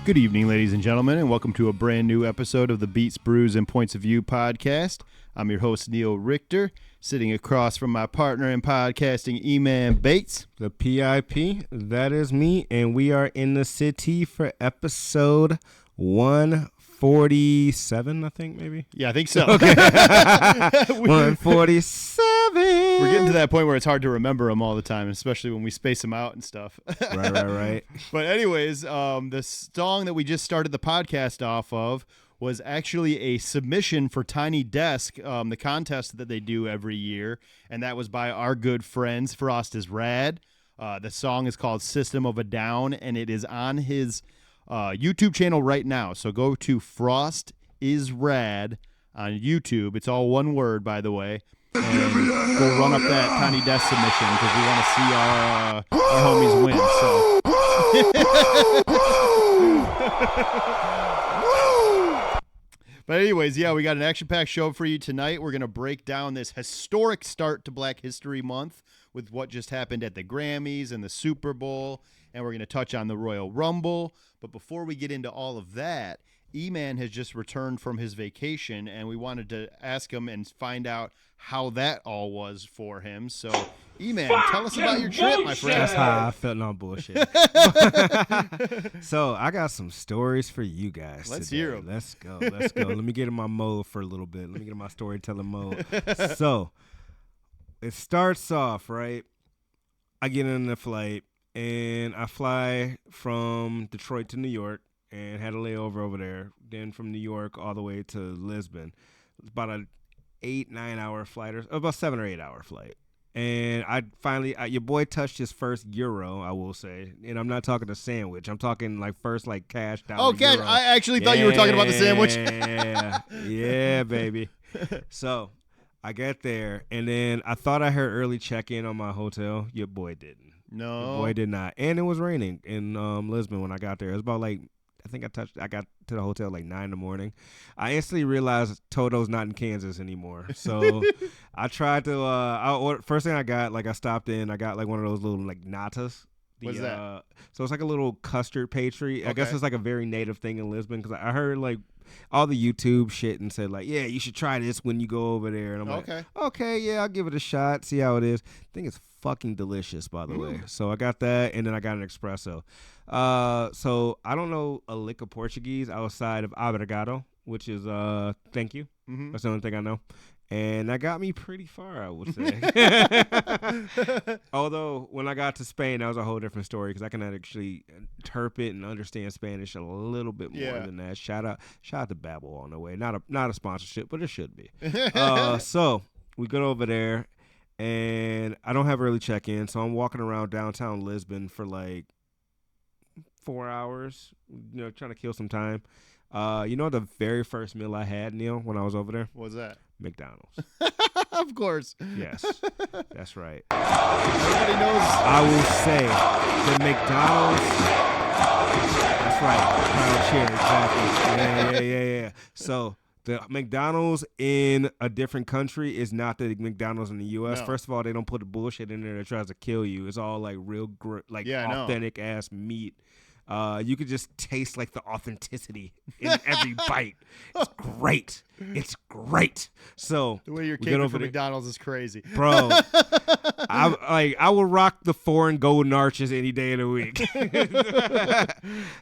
Good evening, ladies and gentlemen, and welcome to a brand new episode of the Beats, Brews, and Points of View podcast. I'm your host, Neil Richter, sitting across from my partner in podcasting, E-Man Bates. The PIP, that is me, and we are in the city for episode 147, I think, maybe? Yeah, I think so. Okay. 147. We're getting to that point where it's hard to remember them all the time, especially when we space them out and stuff. Right. But anyways, the song that we just started the podcast off of was actually a submission for Tiny Desk, the contest that they do every year, and that was by our good friends, FrostISRad. The song is called System of a Down, and it is on his YouTube channel right now. So go to FrostISRad on YouTube. It's all one word, by the way. And go run up that Tiny Desk submission because we want to see our homies win. So. But anyways, yeah, we got an action-packed show for you tonight. We're going to break down this historic start to Black History Month with what just happened at the Grammys and the Super Bowl, and we're going to touch on the Royal Rumble. But before we get into all of that, E-Man has just returned from his vacation, and we wanted to ask him and find out how that all was for him. So, E-Man, tell us about your trip, my friend. That's how I felt on bullshit. So, I got some stories for you guys Let's today. hear them. Let's go. Let me get in my mode for a little bit. Let me get in my storytelling mode. So, it starts off, right? I get in the flight, and I fly from Detroit to New York. And had a layover over there. Then from New York all the way to Lisbon. It's about an 8-9 hour flight, or about 7 or 8 hour flight. And I finally, your boy touched his first euro, I will say. And I'm not talking a sandwich. I'm talking like first like cash down. Oh, cash! I actually thought you were talking about the sandwich. Yeah, baby. So I get there, and then I thought I heard early check-in on my hotel. Your boy didn't. No, your boy did not. And it was raining in Lisbon when I got there. It was about like, I got to the hotel like 9 in the morning. I instantly realized Toto's not in Kansas anymore. So I tried to, first thing I got, like I stopped in, I got like one of those little like natas. What's that? So it's like a little custard pastry. Okay. I guess it's like a very native thing in Lisbon because I heard like all the YouTube shit and said like, yeah, you should try this when you go over there. And I'm like, okay, yeah, I'll give it a shot, see how it is. I think it's fucking delicious, by the way. So I got that, and then I got an espresso. So I don't know a lick of Portuguese outside of obrigado, which is thank you. Mm-hmm. That's the only thing I know. And that got me pretty far, I would say. Although, when I got to Spain, that was a whole different story because I can actually interpret and understand Spanish a little bit more than that. Shout out to Babbel on the way. Not a sponsorship, but it should be. So we go over there, and I don't have early check-in, so I'm walking around downtown Lisbon for like 4 hours, trying to kill some time. The very first meal I had, Neil, when I was over there? What was that? McDonald's. Of course. Yes, that's right. Everybody knows. I will say the McDonald's. That's right. Crown cherry, exactly. Yeah. So the McDonald's in a different country is not the McDonald's in the U.S. No. First of all, they don't put the bullshit in there that tries to kill you. It's all like real, authentic ass meat. You could just taste like the authenticity in every bite. It's great. So the way you're caping for McDonald's is crazy, bro. I will rock the 4 and golden arches any day of the week.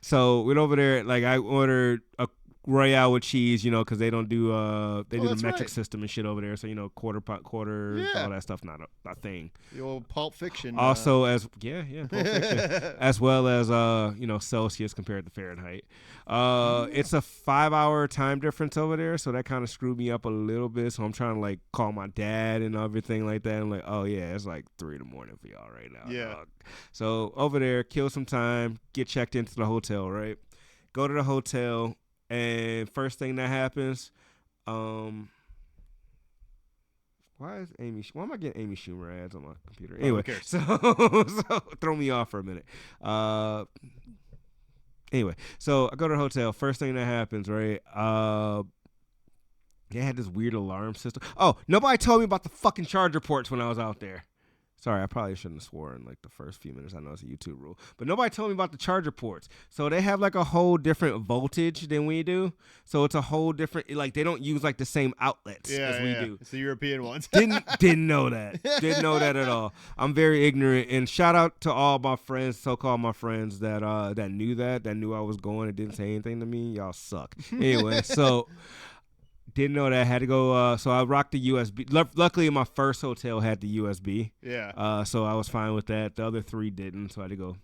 So went over there. Like I ordered a Royale with cheese, because they don't do they do the metric system and shit over there. So quarter, all that stuff not a thing. The old Pulp Fiction. Also Pulp Fiction, as well as Celsius compared to Fahrenheit. It's a 5-hour time difference over there, so that kind of screwed me up a little bit. So I'm trying to like call my dad and everything like that. I'm like, oh yeah, it's like 3 in the morning for y'all right now. Yeah. Dog. So over there, kill some time, get checked into the hotel. Right, go to the hotel. And first thing that happens, why am I getting Amy Schumer ads on my computer? Anyway, so throw me off for a minute. Anyway, so I go to the hotel. First thing that happens, right? They had this weird alarm system. Oh, nobody told me about the fucking charger ports when I was out there. Sorry, I probably shouldn't have sworn like the first few minutes. I know it's a YouTube rule. But nobody told me about the charger ports. So they have like a whole different voltage than we do. So it's a whole different, like they don't use like the same outlets as we do. It's the European ones. Didn't know that. Didn't know that at all. I'm very ignorant. And shout out to all my friends, so-called my friends that knew I was going and didn't say anything to me. Y'all suck. Anyway, so... Didn't know that I had to go. So I rocked the USB. Luckily, my first hotel had the USB. Yeah. So I was fine with that. The other 3 didn't. So I had to go,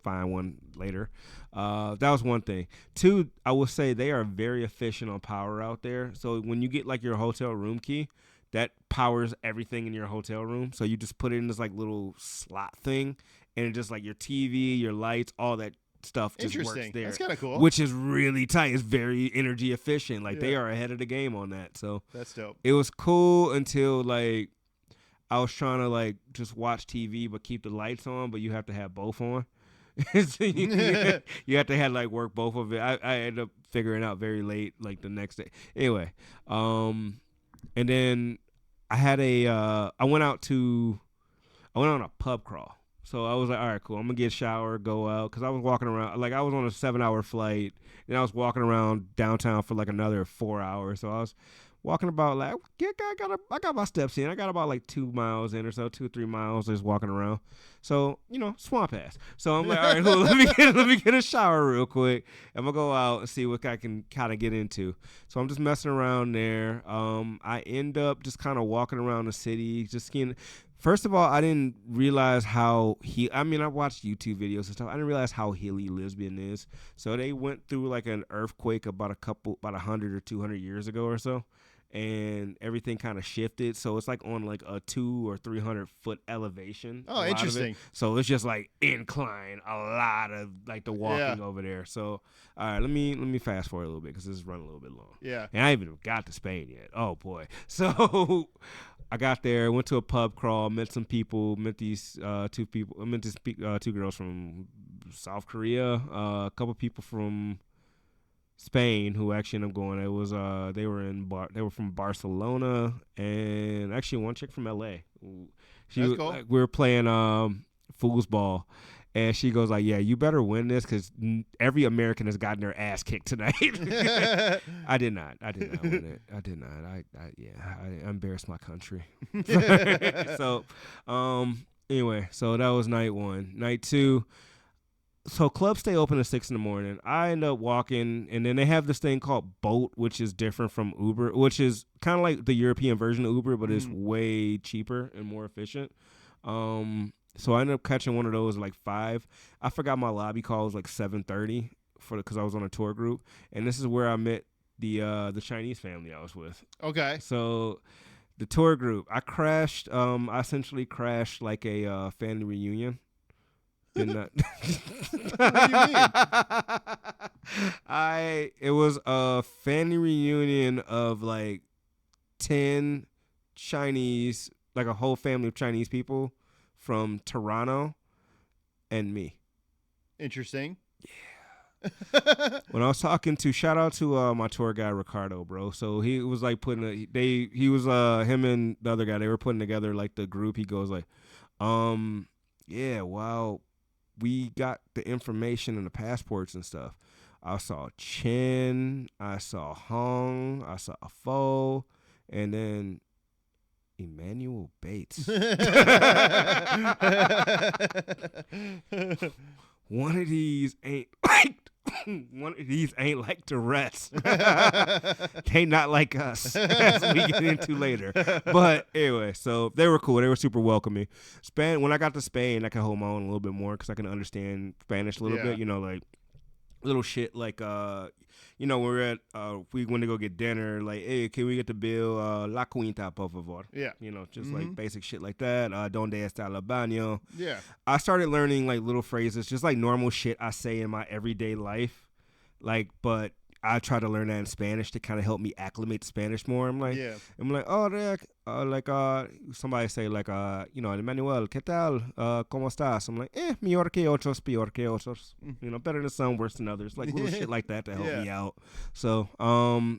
find one later. That was one thing. 2, I will say they are very efficient on power out there. So when you get like your hotel room key, that powers everything in your hotel room. So you just put it in this like little slot thing, and it just like your TV, your lights, all that stuff just works there. That's kind of cool. Which is really tight. It's very energy efficient. Like they are ahead of the game on that. So that's dope. It was cool until like I was trying to like just watch TV but keep the lights on, but you have to have both on. So you have to have like work both of it. I ended up figuring out very late, like the next day. Anyway, and then I had I went on a pub crawl. So I was like, all right, cool. I'm going to get a shower, go out. Because I was walking around. Like, I was on a 7-hour flight. And I was walking around downtown for, like, another 4 hours. So I was walking about, like, I got my steps in. I got about, like, 2 miles in or so, 2 or 3 miles just walking around. So, swamp ass. So I'm like, all right, cool. Let me get a shower real quick. I'm going to go out and see what I can kind of get into. So I'm just messing around there. I end up just kind of walking around the city, just skiing. First of all, I didn't realize how I watched YouTube videos and stuff. I didn't realize how hilly Lisbon is. So they went through like an earthquake about 100 or 200 years ago or so. And everything kind of shifted. So it's like on like a 200 or 300 foot elevation. Oh, interesting. So it's just like incline, a lot of like the walking over there. So, all right, let me fast forward a little bit because this is running a little bit long. Yeah. And I haven't even got to Spain yet. Oh, boy. So... I got there, went to a pub crawl, met some people, met these 2 people. I met these 2 girls from South Korea, a couple people from Spain who actually ended up going. It was they were from Barcelona, and actually one chick from LA. That's cool. We were playing foosball. And she goes like, yeah, you better win this because every American has gotten their ass kicked tonight. I did not win it. I did not. I embarrassed my country. So, anyway, so that was night 1. Night 2, so clubs stay open at 6 a.m. I end up walking, and then they have this thing called Bolt, which is different from Uber, which is kind of like the European version of Uber, but it's way cheaper and more efficient. So I ended up catching one of those at like 5. I forgot my lobby call was like 7:30 because I was on a tour group, and this is where I met the Chinese family I was with. Okay. So the tour group, I crashed. I essentially crashed like a family reunion. Did not. What do you mean? It was a family reunion of like 10 Chinese, like a whole family of Chinese people from Toronto and me. Interesting. Yeah. When I was talking to, shout out to my tour guide Ricardo, bro. So he was like him and the other guy, they were putting together like the group. He goes like, yeah, wow, we got the information and the passports and stuff. I saw Chen, I saw Hong, I saw Fo, and then Emmanuel Bates. One of these ain't like the rest. They not like us, as we get into later. But anyway, so they were cool. They were super welcoming. When I got to Spain, I could hold my own a little bit more because I can understand Spanish a little bit. Like little shit like we're at we went to go get dinner, like, hey, can we get the bill, la cuenta por favor, just like basic shit like that, donde está el baño. I started learning like little phrases, just like normal shit I say in my everyday life, like, but I try to learn that in Spanish to kind of help me acclimate to Spanish more. I'm like, somebody say like, Emmanuel, ¿qué tal? ¿Cómo estás? I'm like, mejor que otros, peor que otros. Better than some, worse than others. Like little shit like that to help me out. So,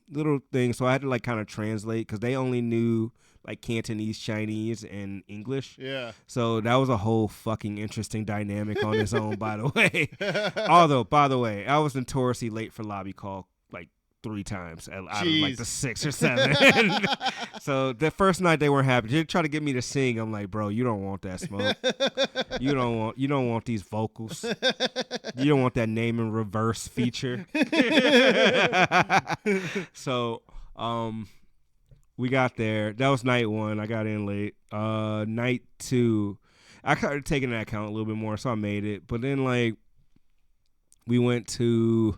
little things. So I had to like kind of translate because they only knew like Cantonese, Chinese, and English. Yeah. So that was a whole fucking interesting dynamic on its own, by the way. Although, by the way, I was notoriously late for lobby call like 3 times out of like the 6 or 7. So the first night they weren't happy. They tried to get me to sing. I'm like, bro, you don't want that smoke. You don't want these vocals. You don't want that NameNReverse feature. So we got there. That was night 1. I got in late. Night 2, I started taking that account a little bit more, so I made it. But then like we went to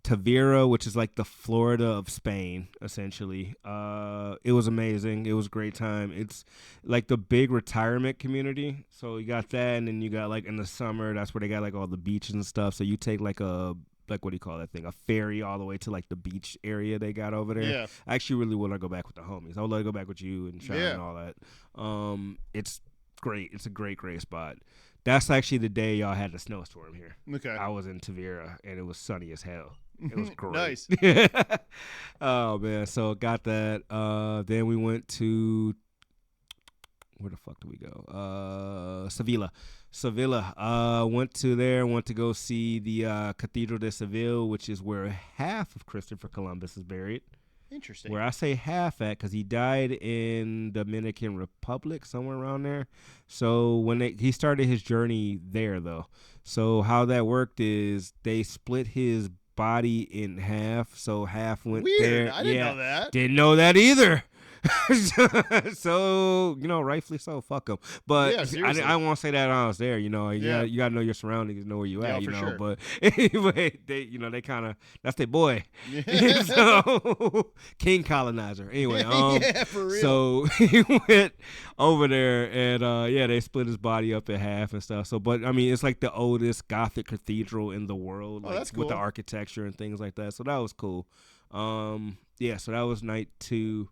Tavira, which is like the Florida of Spain, essentially. It was amazing. It was a great time. It's like the big retirement community. So you got that, and then you got like in the summer, that's where they got like all the beaches and stuff. So you take like what do you call that thing? A ferry all the way to like the beach area they got over there. Yeah. I actually really want to go back with the homies. I would love to go back with you and Sean and all that. It's great. It's a great spot. That's actually the day y'all had the snowstorm here. Okay. I was in Tavira, and it was sunny as hell. It was great. Nice. Oh, man. So got that. Then we went to, where the fuck did we go? Sevilla. Went to go see the Cathedral de Seville, which is where half of Christopher Columbus is buried. Interesting. Where I say half at, because he died in Dominican Republic, somewhere around there. So when he started his journey there, though. So how that worked is they split his body in half. So half went there. Weird. I didn't know that. Didn't know that either. So, rightfully so. Fuck him. But yeah, I won't say that I was there. You gotta know your surroundings, know where you at. For sure. But anyway, they kind of, that's their boy. So king colonizer. Anyway, yeah, for real. So he went over there, and they split his body up in half and stuff. So, but I mean, it's like the oldest Gothic cathedral in the world, like, that's cool. with the architecture and things like that. So that was cool. So that was night 2.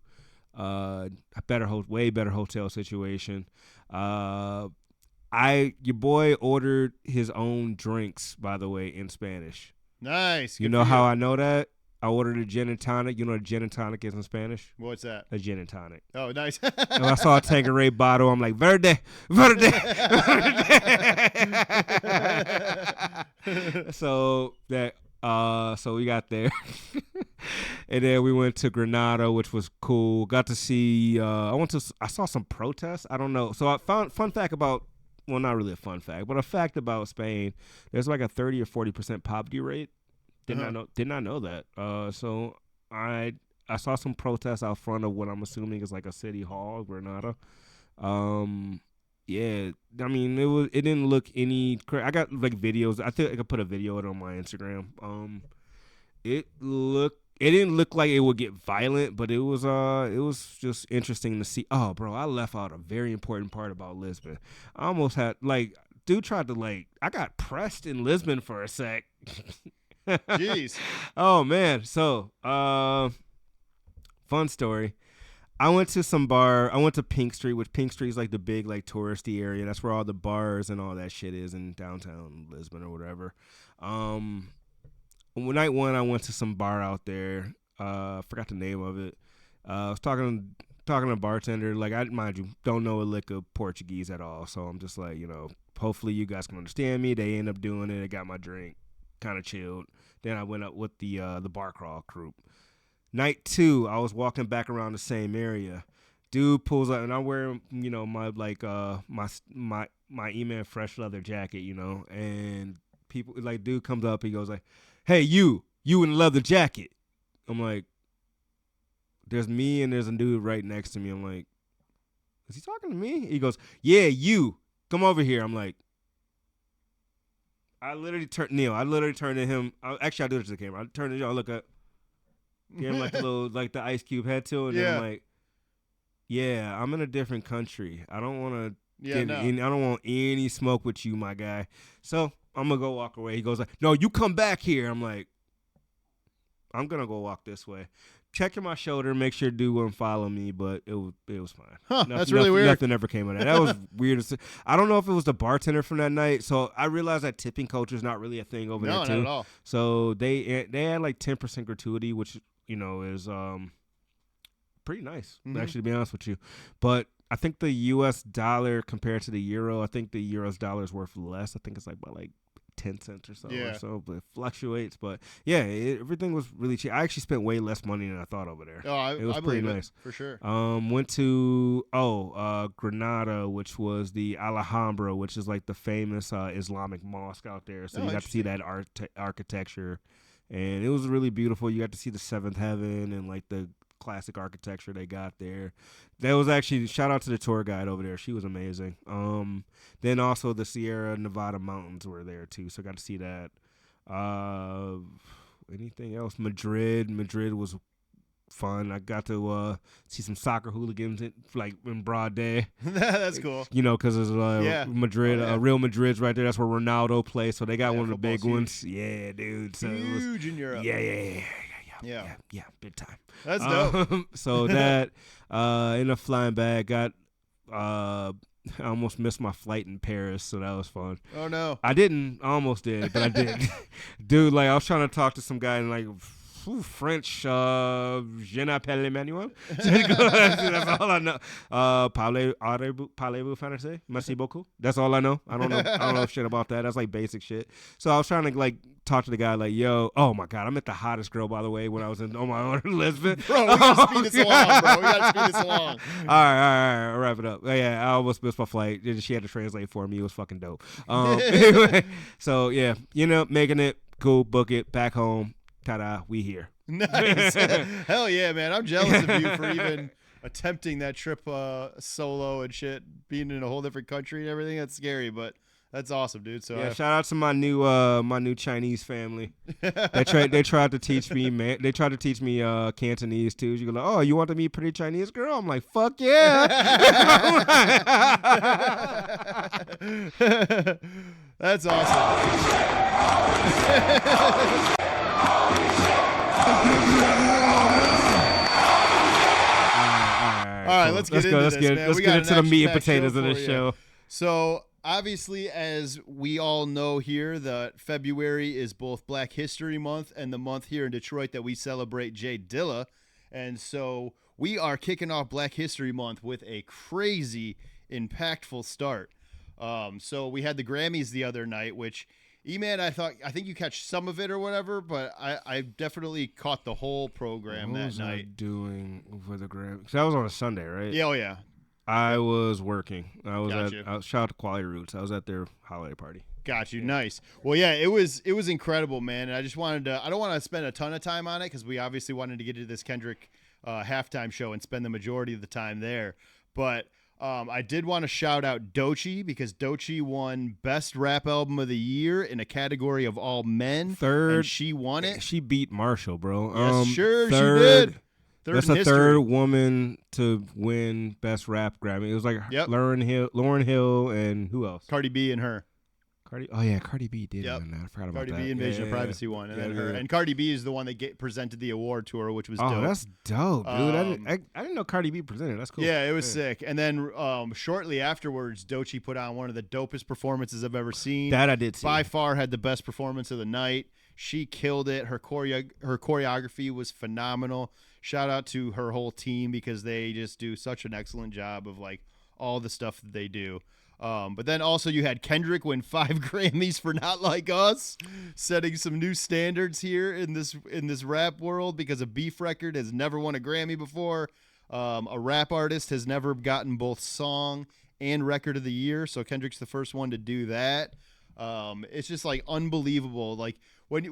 Way better hotel situation. Your boy ordered his own drinks, by the way, in Spanish. Nice. You know how I know that? I ordered a gin and tonic. You know what a gin and tonic is in Spanish? What's that? A gin and tonic. Oh, nice. And I saw a Tanqueray bottle. I'm like, verde. So that. So we got there, and then we went to Granada, which was cool. Got to see. I saw some protests. I don't know. So I found fun fact about. Well, not really a fun fact, but a fact about Spain. There's like a 30 or 40% poverty rate. Did not know that. So I saw some protests out front of what I'm assuming is like a city hall, Granada. Yeah, I mean it didn't look any. I got like videos. I think I could put a video of it on my Instagram. It didn't look like it would get violent, but it was just interesting to see. Oh, bro, I left out a very important part about Lisbon. I almost had dude tried to I got pressed in Lisbon for a sec. Jeez. Oh man, so fun story. I went to some bar. I went to Pink Street, which Pink Street is like the big touristy area. That's where all the bars and all that shit is in downtown Lisbon or whatever. Night 1, I went to some bar out there. Forgot the name of it. I was talking to a bartender. Mind you, don't know a lick of Portuguese at all. So I'm just like, hopefully you guys can understand me. They end up doing it. I got my drink, kind of chilled. Then I went up with the bar crawl group. Night 2, I was walking back around the same area. Dude pulls up, and I'm wearing, my my E-Man fresh leather jacket, and people dude comes up, he goes hey, you in the leather jacket. I'm like, there's me and there's a dude right next to me. I'm like, is he talking to me? He goes, yeah, you come over here. I'm like, I literally turned to him. I do it to the camera. I turned to y'all, look up. Give him the little the Ice Cube head to it, and then I'm like, yeah, I'm in a different country. I don't want to I don't want any smoke with you, my guy. So I'm gonna go walk away. He goes no, you come back here. I'm like, I'm gonna go walk this way. Checking my shoulder, make sure dude wouldn't follow me, but it was fine. That's really weird. Nothing ever came of that. That was weird. I don't know if it was the bartender from that night. So I realized that tipping culture is not really a thing over there too. No, not at all. So they had 10% gratuity, which is pretty nice, actually, to be honest with you. But I think the U.S. dollar compared to the euro, I think the U.S. dollar is worth less. I think it's like about 10 cents or so, but it fluctuates. But yeah, everything was really cheap. I actually spent way less money than I thought over there. It was pretty nice for sure. Went to Granada, which was the Alhambra, which is like the famous Islamic mosque out there. So you got to see that architecture, and it was really beautiful. You got to see the seventh heaven and like the classic architecture they got there. That was actually, shout out to the tour guide over there. She was amazing. Then also the Sierra Nevada mountains were there too, so I got to see that. Anything else? Madrid was fun. I got to see some soccer hooligans in broad day. That's cool. Because there's Madrid, Real Madrid's right there. That's where Ronaldo plays, so they got one of the big ones. Yeah, dude. So huge in Europe. Yeah, big time. That's dope. So that ended up flying back. I almost missed my flight in Paris, so that was fun. Oh no, I didn't. I almost did, but I did. Dude, I was trying to talk to some guy in French. Je n'appelle Emmanuel. That's all I know. Parlez-vous français? Merci beaucoup. That's all I know. I don't know shit about that. That's basic shit. So I was trying to talk to the guy yo, oh my God, I met the hottest girl, by the way, when I was on my own in Lisbon. Bro, we gotta speed this along, bro. We gotta speed this along. All right, I'll wrap it up. Yeah, I almost missed my flight. She had to translate for me. It was fucking dope. Anyway, so yeah, making it, cool, book it, back home. Ta-da, we here. Nice. Hell yeah, man. I'm jealous of you for even attempting that trip solo and shit, being in a whole different country and everything. That's scary, but that's awesome, dude. So yeah, shout out to my new Chinese family. They tried to teach me, man. They tried to teach me Cantonese too. You go oh, you want to meet pretty Chinese girl? I'm like, fuck yeah. That's awesome. All right, let's get into this. Let's get into the meat and potatoes of this show. So obviously, as we all know here, that February is both Black History Month and the month here in Detroit that we celebrate J Dilla. And so we are kicking off Black History Month with a crazy, impactful start. So we had the Grammys the other night, which, E-Man, I think you catch some of it or whatever, but I definitely caught the whole program that night. What was I doing for the Grammys? Because that was on a Sunday, right? Yeah, oh yeah. I was working. Shout out to Quality Roots. I was at their holiday party. Got you. Nice. Well, yeah, it was incredible, man. And I just wanted to, I don't want to spend a ton of time on it because we obviously wanted to get to this Kendrick halftime show and spend the majority of the time there. But I did want to shout out Doechii because Doechii won Best Rap Album of the Year in a category of all men. Third. And she won it. She beat Marshall, bro. Yes, sure, she did. That's the third woman to win Best Rap Grammy. It was Lauryn Hill, and who else? Cardi B and her. Cardi B did win that. I forgot about that. Cardi B Invasion of Privacy won, and then her. And Cardi B is the one that presented the award to her, which was dope. Oh, that's dope, dude. I didn't know Cardi B presented. That's cool. Yeah, it was sick. And then shortly afterwards, Doechii put on one of the dopest performances I've ever seen. That I did see. By far had the best performance of the night. She killed it. Her choreography was phenomenal. Shout out to her whole team because they just do such an excellent job of all the stuff that they do. But then also you had Kendrick win 5 Grammys for Not Like Us, setting some new standards here in this rap world because a beef record has never won a Grammy before. A rap artist has never gotten both song and record of the year, so Kendrick's the first one to do that. It's just unbelievable. When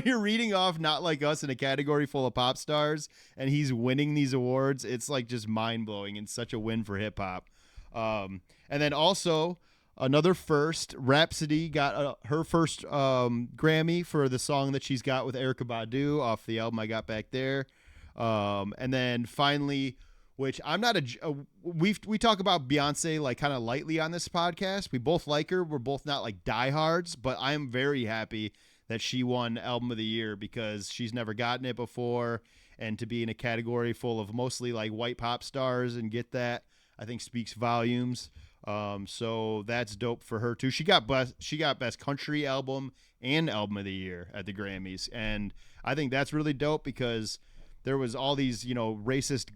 you're reading off Not Like Us in a category full of pop stars and he's winning these awards, it's just mind blowing and such a win for hip hop. And then also another first, Rhapsody got her first Grammy for the song that she's got with Erykah Badu off the album I Got Back There. And then finally, which I'm not we talk about Beyonce kind of lightly on this podcast. We both like her. We're both not diehards, but I'm very happy that she won Album of the Year because she's never gotten it before. And to be in a category full of mostly white pop stars and get that, I think speaks volumes. So that's dope for her too. She got best country album and album of the year at the Grammys. And I think that's really dope because there was all these, racist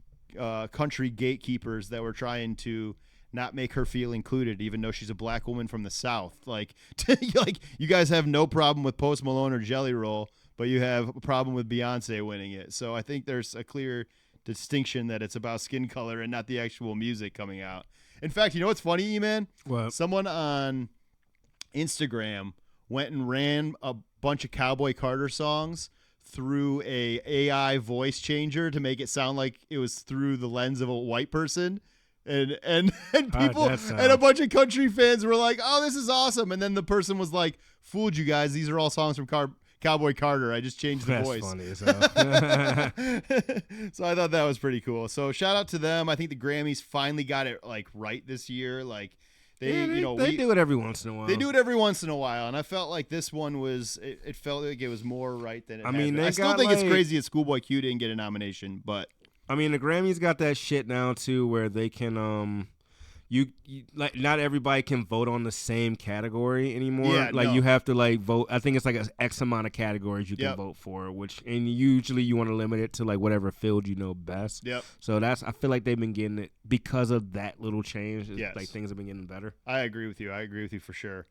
country gatekeepers that were trying to not make her feel included, even though she's a black woman from the South. Like, you guys have no problem with Post Malone or Jelly Roll, but you have a problem with Beyonce winning it. So I think there's a clear distinction that it's about skin color and not the actual music coming out. In fact, you know what's funny, E-Man? What? Someone on Instagram went and ran a bunch of Cowboy Carter songs through a AI voice changer to make it sound like it was through the lens of a white person. And people and a bunch of country fans were like, "Oh, this is awesome!" And then the person was like, "Fooled you guys. These are all songs from Cowboy Carter. I just changed the voice." Funny as hell. So I thought that was pretty cool. So shout out to them. I think the Grammys finally got it like right this year. Like they do it every once in a while. They do it every once in a while, and I felt like this one was. It felt like it was more right than it. I mean, I still think it's crazy that Schoolboy Q didn't get a nomination, but. I mean, the Grammys got that shit now too, where they can, you like not everybody can vote on the same category anymore. Yeah, like no. you have to like vote. I think it's like an X amount of categories you can vote for, and usually you want to limit it to like whatever field you know best. Yep. So I feel like they've been getting it because of that little change. Yes. Like things have been getting better. I agree with you for sure.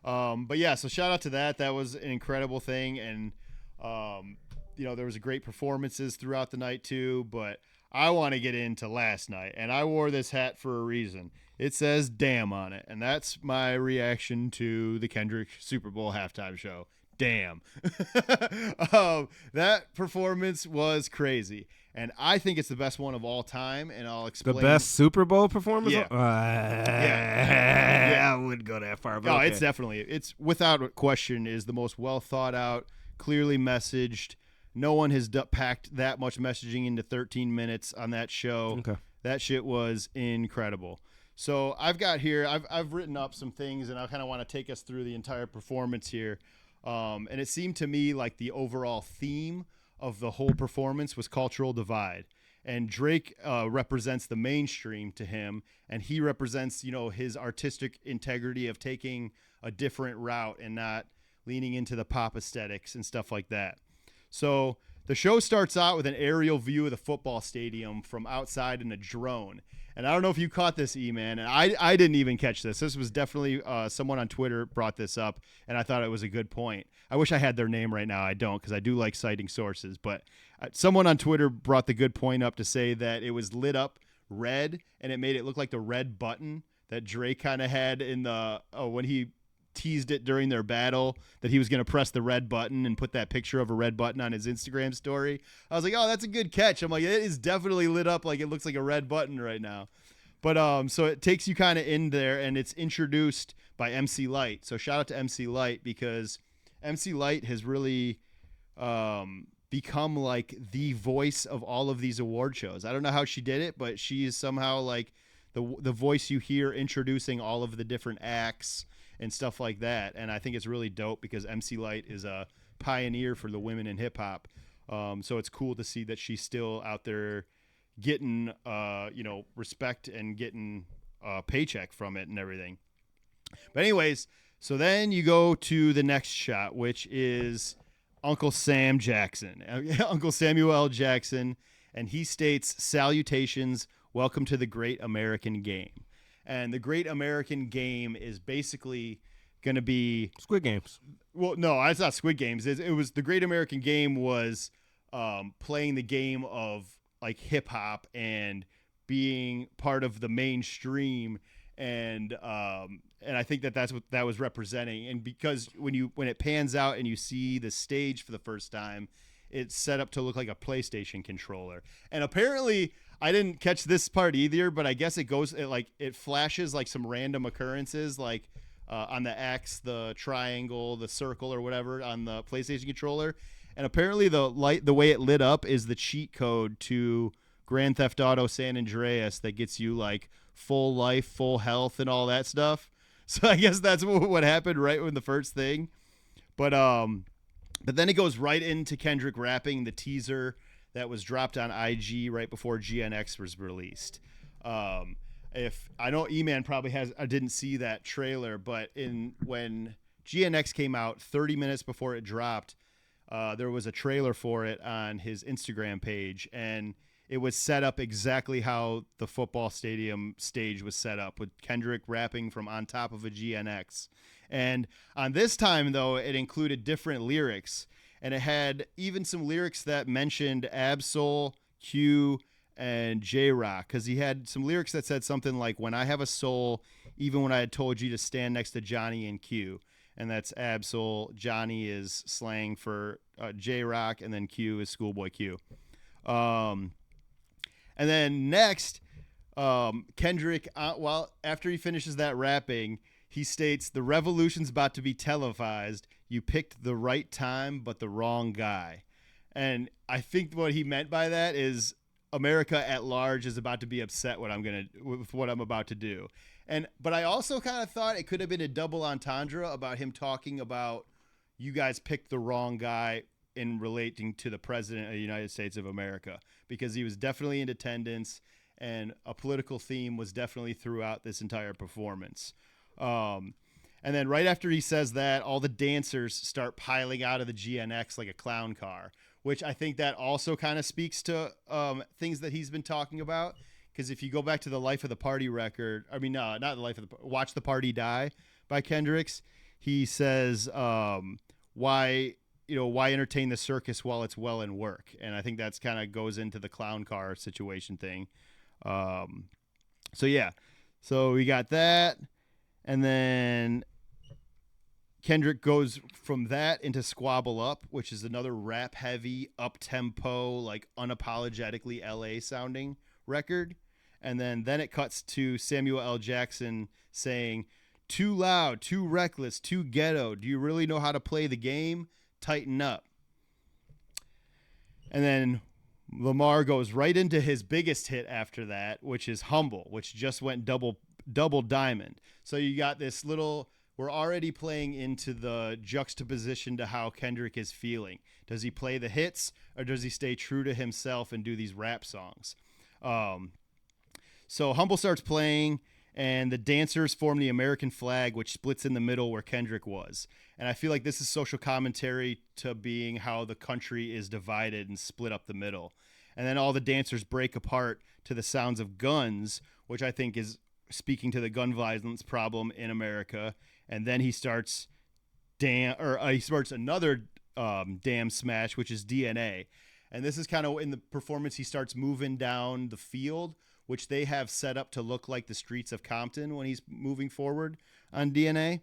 But yeah, so shout out to that. That was an incredible thing, and there was great performances throughout the night too. But I want to get into last night, and I wore this hat for a reason. It says "damn" on it, and that's my reaction to the Kendrick Super Bowl halftime show. Damn. That performance was crazy, and I think it's the best one of all time, and I'll explain. The best Super Bowl performance? Yeah. Yeah. I wouldn't go that far. But No, okay. it's without question is the most well thought out, clearly messaged. No one has packed that much messaging into 13 minutes on that show. Okay. That shit was incredible. So I've got here, I've written up some things, and I kind of want to take us through the entire performance here. And it seemed to me like the overall theme of the whole performance was cultural divide. And Drake represents the mainstream to him, and he represents, his artistic integrity of taking a different route and not leaning into the pop aesthetics and stuff like that. So the show starts out with an aerial view of the football stadium from outside in a drone. And I don't know if you caught this, E-Man, and I didn't even catch this. This was definitely someone on Twitter brought this up, and I thought it was a good point. I wish I had their name right now. I don't, because I do like citing sources. But someone on Twitter brought the good point up to say that it was lit up red, and it made it look like the red button that Drake kind of had in the when he teased it during their battle, that he was going to press the red button and put that picture of a red button on his Instagram story. I was like, oh, that's a good catch. I'm like, it is definitely lit up like it looks like a red button right now. But so it takes you kind of in there, and it's introduced by MC Lyte. So shout out to MC Lyte, because MC Lyte has really become like the voice of all of these award shows. I don't know how she did it, but she is somehow like the voice you hear introducing all of the different acts and stuff like that. And I think it's really dope because MC Lyte is a pioneer for the women in hip hop. So it's cool to see that she's still out there getting, respect and getting a paycheck from it and everything. But anyways, so then you go to the next shot, which is Uncle Sam Jackson, Uncle Samuel L. Jackson. And he states, "Salutations, welcome to the Great American Game." And the Great American Game is basically going to be Squid Games. Well, no, it's not Squid Games. It was the Great American Game was playing the game of like hip hop and being part of the mainstream, and I think that's what that was representing. And because when it pans out and you see the stage for the first time, it's set up to look like a PlayStation controller. And apparently, I didn't catch this part either, but I guess it flashes like some random occurrences, like on the X, the triangle, the circle, or whatever on the PlayStation controller. And apparently, the way it lit up is the cheat code to Grand Theft Auto San Andreas that gets you like full life, full health, and all that stuff. So I guess that's what happened right when the first thing. But then it goes right into Kendrick rapping the teaser that was dropped on IG right before GNX was released. If I know E-Man probably didn't see that trailer, but when GNX came out 30 minutes before it dropped, there was a trailer for it on his Instagram page, and it was set up exactly how the football stadium stage was set up, with Kendrick rapping from on top of a GNX. And on this time, though, it included different lyrics, and it had even some lyrics that mentioned Absol, Q, and J-Rock, because he had some lyrics that said something like, "When I have a soul, even when I had told you to stand next to Johnny and Q." And that's Absol. Johnny is slang for J-Rock, and then Q is Schoolboy Q. And then next, Kendrick, after he finishes that rapping, he states, "The revolution's about to be televised. You picked the right time, but the wrong guy." And I think what he meant by that is America at large is about to be upset with what I'm about to do. But I also kind of thought it could have been a double entendre about him talking about, you guys picked the wrong guy in relating to the president of the United States of America, because he was definitely in attendance and a political theme was definitely throughout this entire performance. And then right after he says that, all the dancers start piling out of the GNX like a clown car, which I think that also kind of speaks to things that he's been talking about. Because if you go back to the Life of the Party record, not the Life of the Watch the Party Die by Kendrick's, he says, why entertain the circus while it's well in work? And I think that's kind of goes into the clown car situation thing. So we got that. And then Kendrick goes from that into Squabble Up, which is another rap heavy, up tempo, like unapologetically LA sounding record. And then it cuts to Samuel L. Jackson saying, "Too loud, too reckless, too ghetto. Do you really know how to play the game? Tighten up." And then Lamar goes right into his biggest hit after that, which is Humble, which just went double diamond. So you got this we're already playing into the juxtaposition to how Kendrick is feeling. Does he play the hits, or does he stay true to himself and do these rap songs? So Humble starts playing, and the dancers form the American flag, which splits in the middle where Kendrick was. And I feel like this is social commentary to being how the country is divided and split up the middle. And then all the dancers break apart to the sounds of guns, which I think is speaking to the gun violence problem in America. And then he starts another damn smash, which is DNA. And this is kind of in the performance, he starts moving down the field, which they have set up to look like the streets of Compton when he's moving forward on DNA.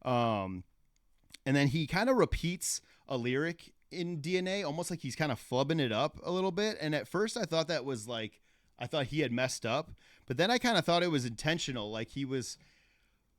And then he kind of repeats a lyric in DNA, almost like he's kind of flubbing it up a little bit. And at first I thought I thought he had messed up, but then I kind of thought it was intentional. Like he was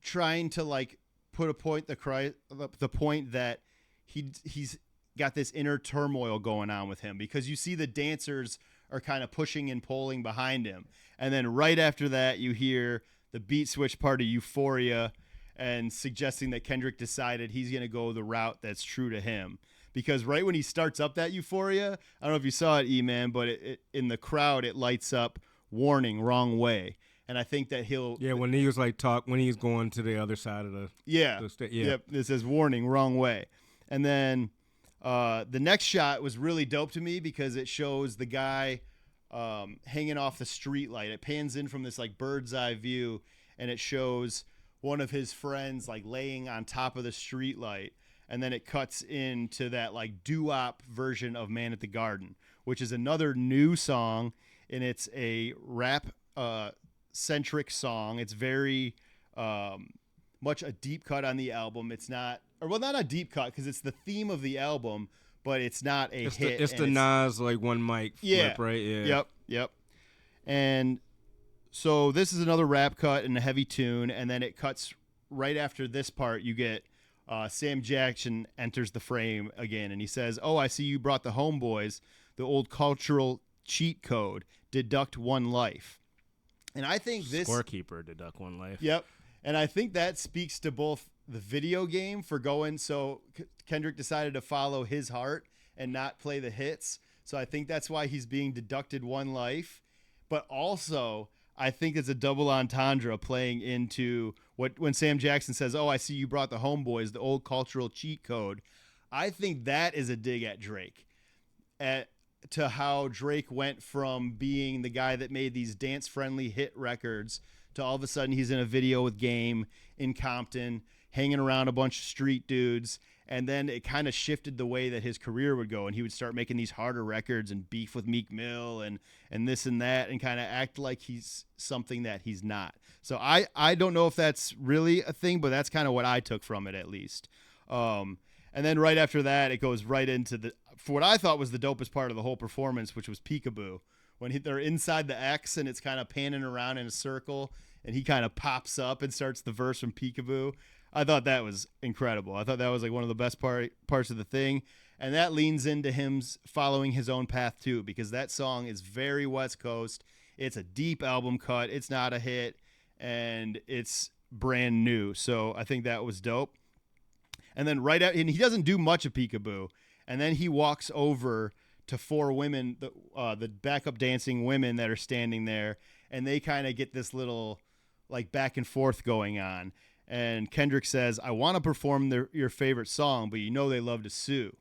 trying to like put the point that he's got this inner turmoil going on with him, because you see the dancers are kind of pushing and pulling behind him. And then right after that, you hear the beat switch part of Euphoria and suggesting that Kendrick decided he's going to go the route that's true to him. Because right when he starts up that Euphoria, I don't know if you saw it, E-Man, but it in the crowd, it lights up "Warning, Wrong Way." And I think that when he was when he's going to the other side of the Yep, it says "Warning, Wrong Way." And then the next shot was really dope to me because it shows the guy hanging off the street light. It pans in from this like bird's eye view, and it shows one of his friends like laying on top of the street light. And then it cuts into that like doo-wop version of "Man at the Garden," which is another new song, and it's a rap centric song. It's very much a deep cut on the album. It's not a deep cut because it's the theme of the album, but it's not a hit. It's the Nas like one mic flip, right? Yeah. Yep. And so this is another rap cut and a heavy tune, and then it cuts right after this part. You get Sam Jackson enters the frame again, and he says, "Oh, I see you brought the homeboys, the old cultural cheat code, deduct one life." And I think this scorekeeper, deduct one life. Yep. And I think that speaks to both the video game for going. So Kendrick decided to follow his heart and not play the hits. So I think that's why he's being deducted one life. But also, I think it's a double entendre playing into when Sam Jackson says, "Oh, I see you brought the homeboys, the old cultural cheat code." I think that is a dig at Drake. to how Drake went from being the guy that made these dance-friendly hit records to all of a sudden he's in a video with Game in Compton, hanging around a bunch of street dudes. And then it kind of shifted the way that his career would go. And he would start making these harder records and beef with Meek Mill and this and that and kind of act like he's something that he's not. So I don't know if that's really a thing, but that's kind of what I took from it at least. And then right after that, it goes right into for what I thought was the dopest part of the whole performance, which was Peekaboo. When they're inside the X and it's kind of panning around in a circle and he kind of pops up and starts the verse from Peekaboo. I thought that was incredible. I thought that was like one of the best parts of the thing. And that leans into him following his own path too, because that song is very West Coast. It's a deep album cut. It's not a hit and it's brand new. So I think that was dope. And then and he doesn't do much of Peekaboo. And then he walks over to four women, the backup dancing women that are standing there. And they kind of get this little like back and forth going on. And Kendrick says, I want to perform your favorite song, but you know they love to sue.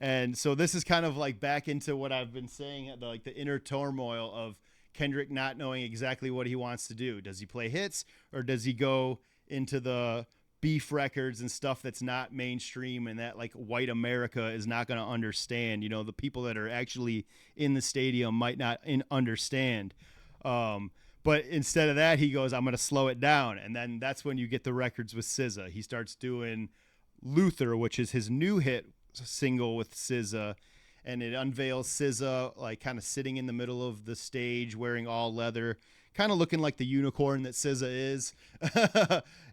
And so this is kind of like back into what I've been saying, like the inner turmoil of Kendrick not knowing exactly what he wants to do. Does he play hits or does he go into the beef records and stuff that's not mainstream and that like white America is not going to understand? You know, the people that are actually in the stadium might not understand. But instead of that, he goes, I'm going to slow it down. And then that's when you get the records with SZA. He starts doing Luther, which is his new hit single with SZA. And it unveils SZA like kind of sitting in the middle of the stage wearing all leather, kind of looking like the unicorn that SZA is.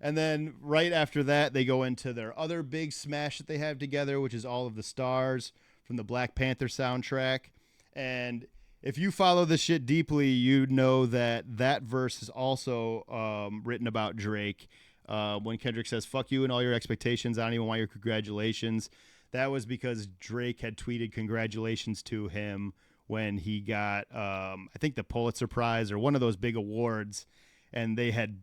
And then right after that, they go into their other big smash that they have together, which is All of the Stars from the Black Panther soundtrack. And if you follow this shit deeply, you know that verse is also written about Drake. When Kendrick says, fuck you and all your expectations, I don't even want your congratulations. That was because Drake had tweeted congratulations to him when he got, I think, the Pulitzer Prize or one of those big awards. And they had,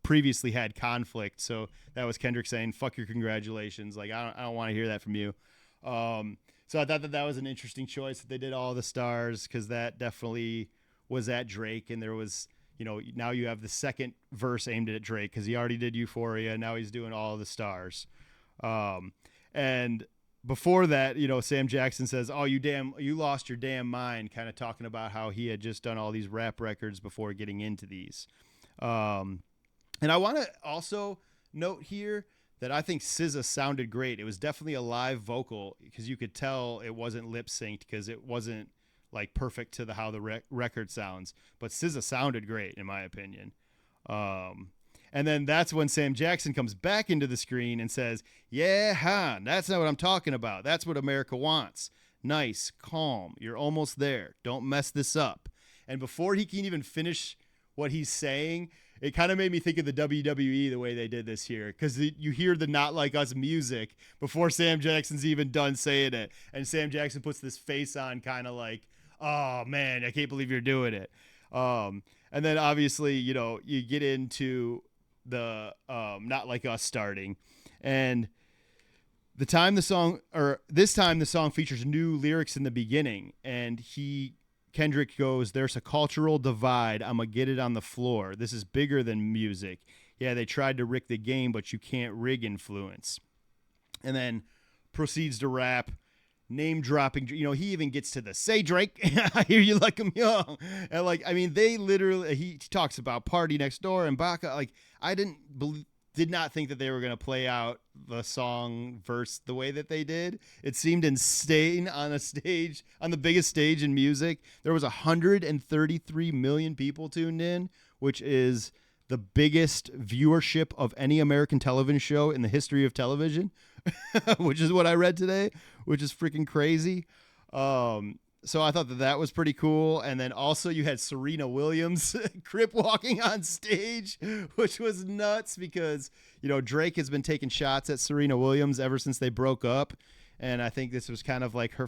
previously had conflict. So that was Kendrick saying, fuck your congratulations. Like, I don't want to hear that from you. So I thought that was an interesting choice that they did All the Stars because that definitely was at Drake. And there was, now you have the second verse aimed at Drake because he already did Euphoria. Now he's doing All the Stars. And before that, Sam Jackson says, oh, you lost your damn mind, kind of talking about how he had just done all these rap records before getting into these. And I want to also note here that I think SZA sounded great. It was definitely a live vocal because you could tell it wasn't lip synced because it wasn't like perfect to how the record sounds. But SZA sounded great in my opinion. And then that's when Sam Jackson comes back into the screen and says, yeah, Han, that's not what I'm talking about. That's what America wants. Nice, calm. You're almost there. Don't mess this up. And before he can even finish what he's saying, it kind of made me think of the WWE the way they did this here because you hear the Not Like Us music before Sam Jackson's even done saying it. And Sam Jackson puts this face on kind of like, oh, man, I can't believe you're doing it. And then obviously, you get into the Not Like Us starting. And this time the song features new lyrics in the beginning. And Kendrick goes, there's a cultural divide. I'm going to get it on the floor. This is bigger than music. Yeah, they tried to rig the game, but you can't rig influence. And then proceeds to rap, name dropping. He even gets to the say Drake. I hear you like him young. And they literally, he talks about Party Next Door and Baca. Like, I did not think that they were going to play out the song verse the way that they did. It seemed insane on the biggest stage in music. There was 133 million people tuned in, which is the biggest viewership of any American television show in the history of television, which is what I read today, which is freaking crazy. So I thought that was pretty cool. And then also you had Serena Williams crip walking on stage, which was nuts because, Drake has been taking shots at Serena Williams ever since they broke up. And I think this was kind of like her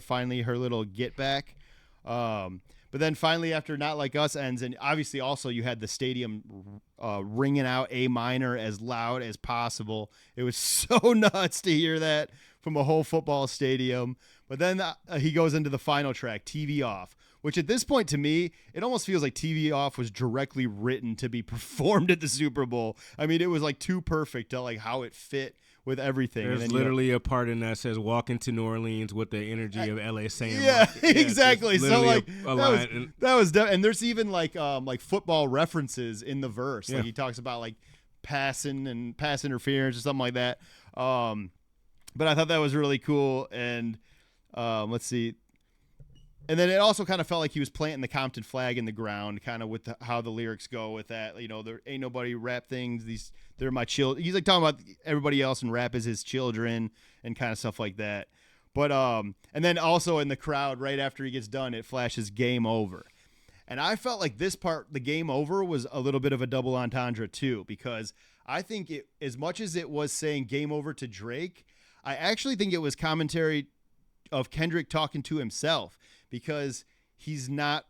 little get back. But then finally after Not Like Us ends, and obviously also you had the stadium ringing out A minor as loud as possible. It was so nuts to hear that from a whole football stadium. But then he goes into the final track, TV Off, which at this point to me, it almost feels like TV Off was directly written to be performed at the Super Bowl. I mean, it was like too perfect to like how it fit with everything. There's literally a part in that says "Walk into New Orleans with the energy of LA saying." Yeah, exactly. So like that was and there's even like football references in the verse. Like he talks about like passing and pass interference or something like that. But I thought that was really cool. And let's see. And then it also kind of felt like he was planting the Compton flag in the ground, kind of with how the lyrics go with that. You know, there ain't nobody rap things. They're my children. He's like talking about everybody else and rap is his children and kind of stuff like that. But and then also in the crowd, right after he gets done, it flashes game over. And I felt like this part, the game over, was a little bit of a double entendre too, because I think it, as much as it was saying game over to Drake, I actually think it was commentary of Kendrick talking to himself, because he's not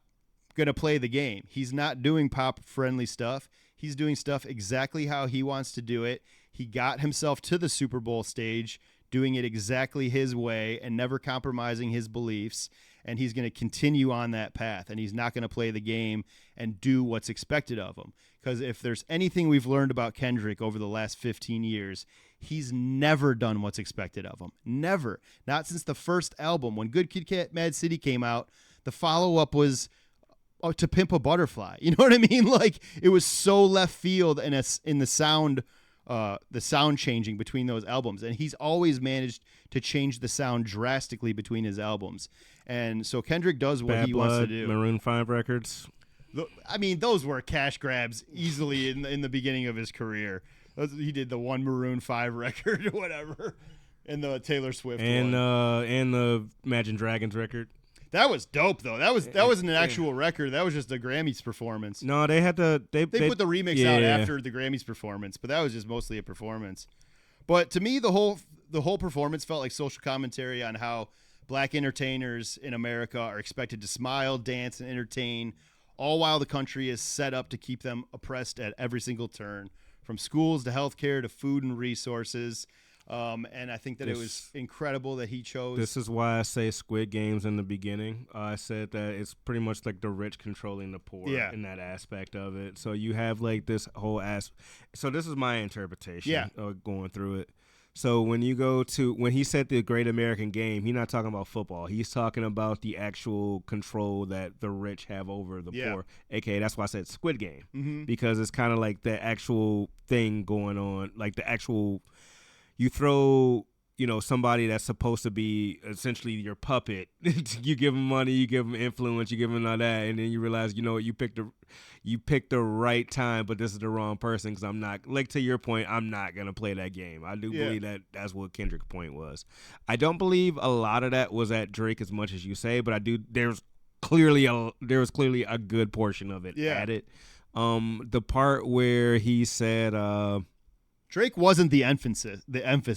going to play the game. He's not doing pop-friendly stuff. He's doing stuff exactly how he wants to do it. He got himself to the Super Bowl stage, doing it exactly his way and never compromising his beliefs, and he's going to continue on that path, and he's not going to play the game and do what's expected of him. Because if there's anything we've learned about Kendrick over the last 15 years, he's never done what's expected of him. Never. Not since the first album. When Good Kid, Mad City came out, the follow-up was To Pimp a Butterfly. You know what I mean? Like, it was so left field in the sound changing between those albums. And he's always managed to change the sound drastically between his albums. And so Kendrick does what Bad he Blood, wants to do. Maroon 5 records. I mean, those were cash grabs easily in the beginning of his career. He did the one Maroon 5 record or whatever, and the Taylor Swift and one. And the Imagine Dragons record. That was dope though. That wasn't an actual record. That was just a Grammys performance. No, they had to. They put the remix out after the Grammys performance, but that was just mostly a performance. But to me, the whole performance felt like social commentary on how black entertainers in America are expected to smile, dance, and entertain, all while the country is set up to keep them oppressed at every single turn, from schools to healthcare to food and resources. And I think that it was incredible that he chose. This is why I say Squid Games in the beginning. I said that it's pretty much like the rich controlling the poor in that aspect of it. So you have like this whole So this is my interpretation of going through it. So when he said the Great American Game, he's not talking about football. He's talking about the actual control that the rich have over the poor. AKA, that's why I said Squid Game, because it's kind of like the actual thing going on, like the actual. You throw, somebody that's supposed to be essentially your puppet. You give them money, you give them influence, you give them all that, and then you realize, you picked the right time, but this is the wrong person, because I'm not, like to your point, I'm not gonna play that game. I do believe that that's what Kendrick's point was. I don't believe a lot of that was at Drake as much as you say, but I do. There was clearly a good portion of it at it. The part where he said. Drake wasn't the emphasis.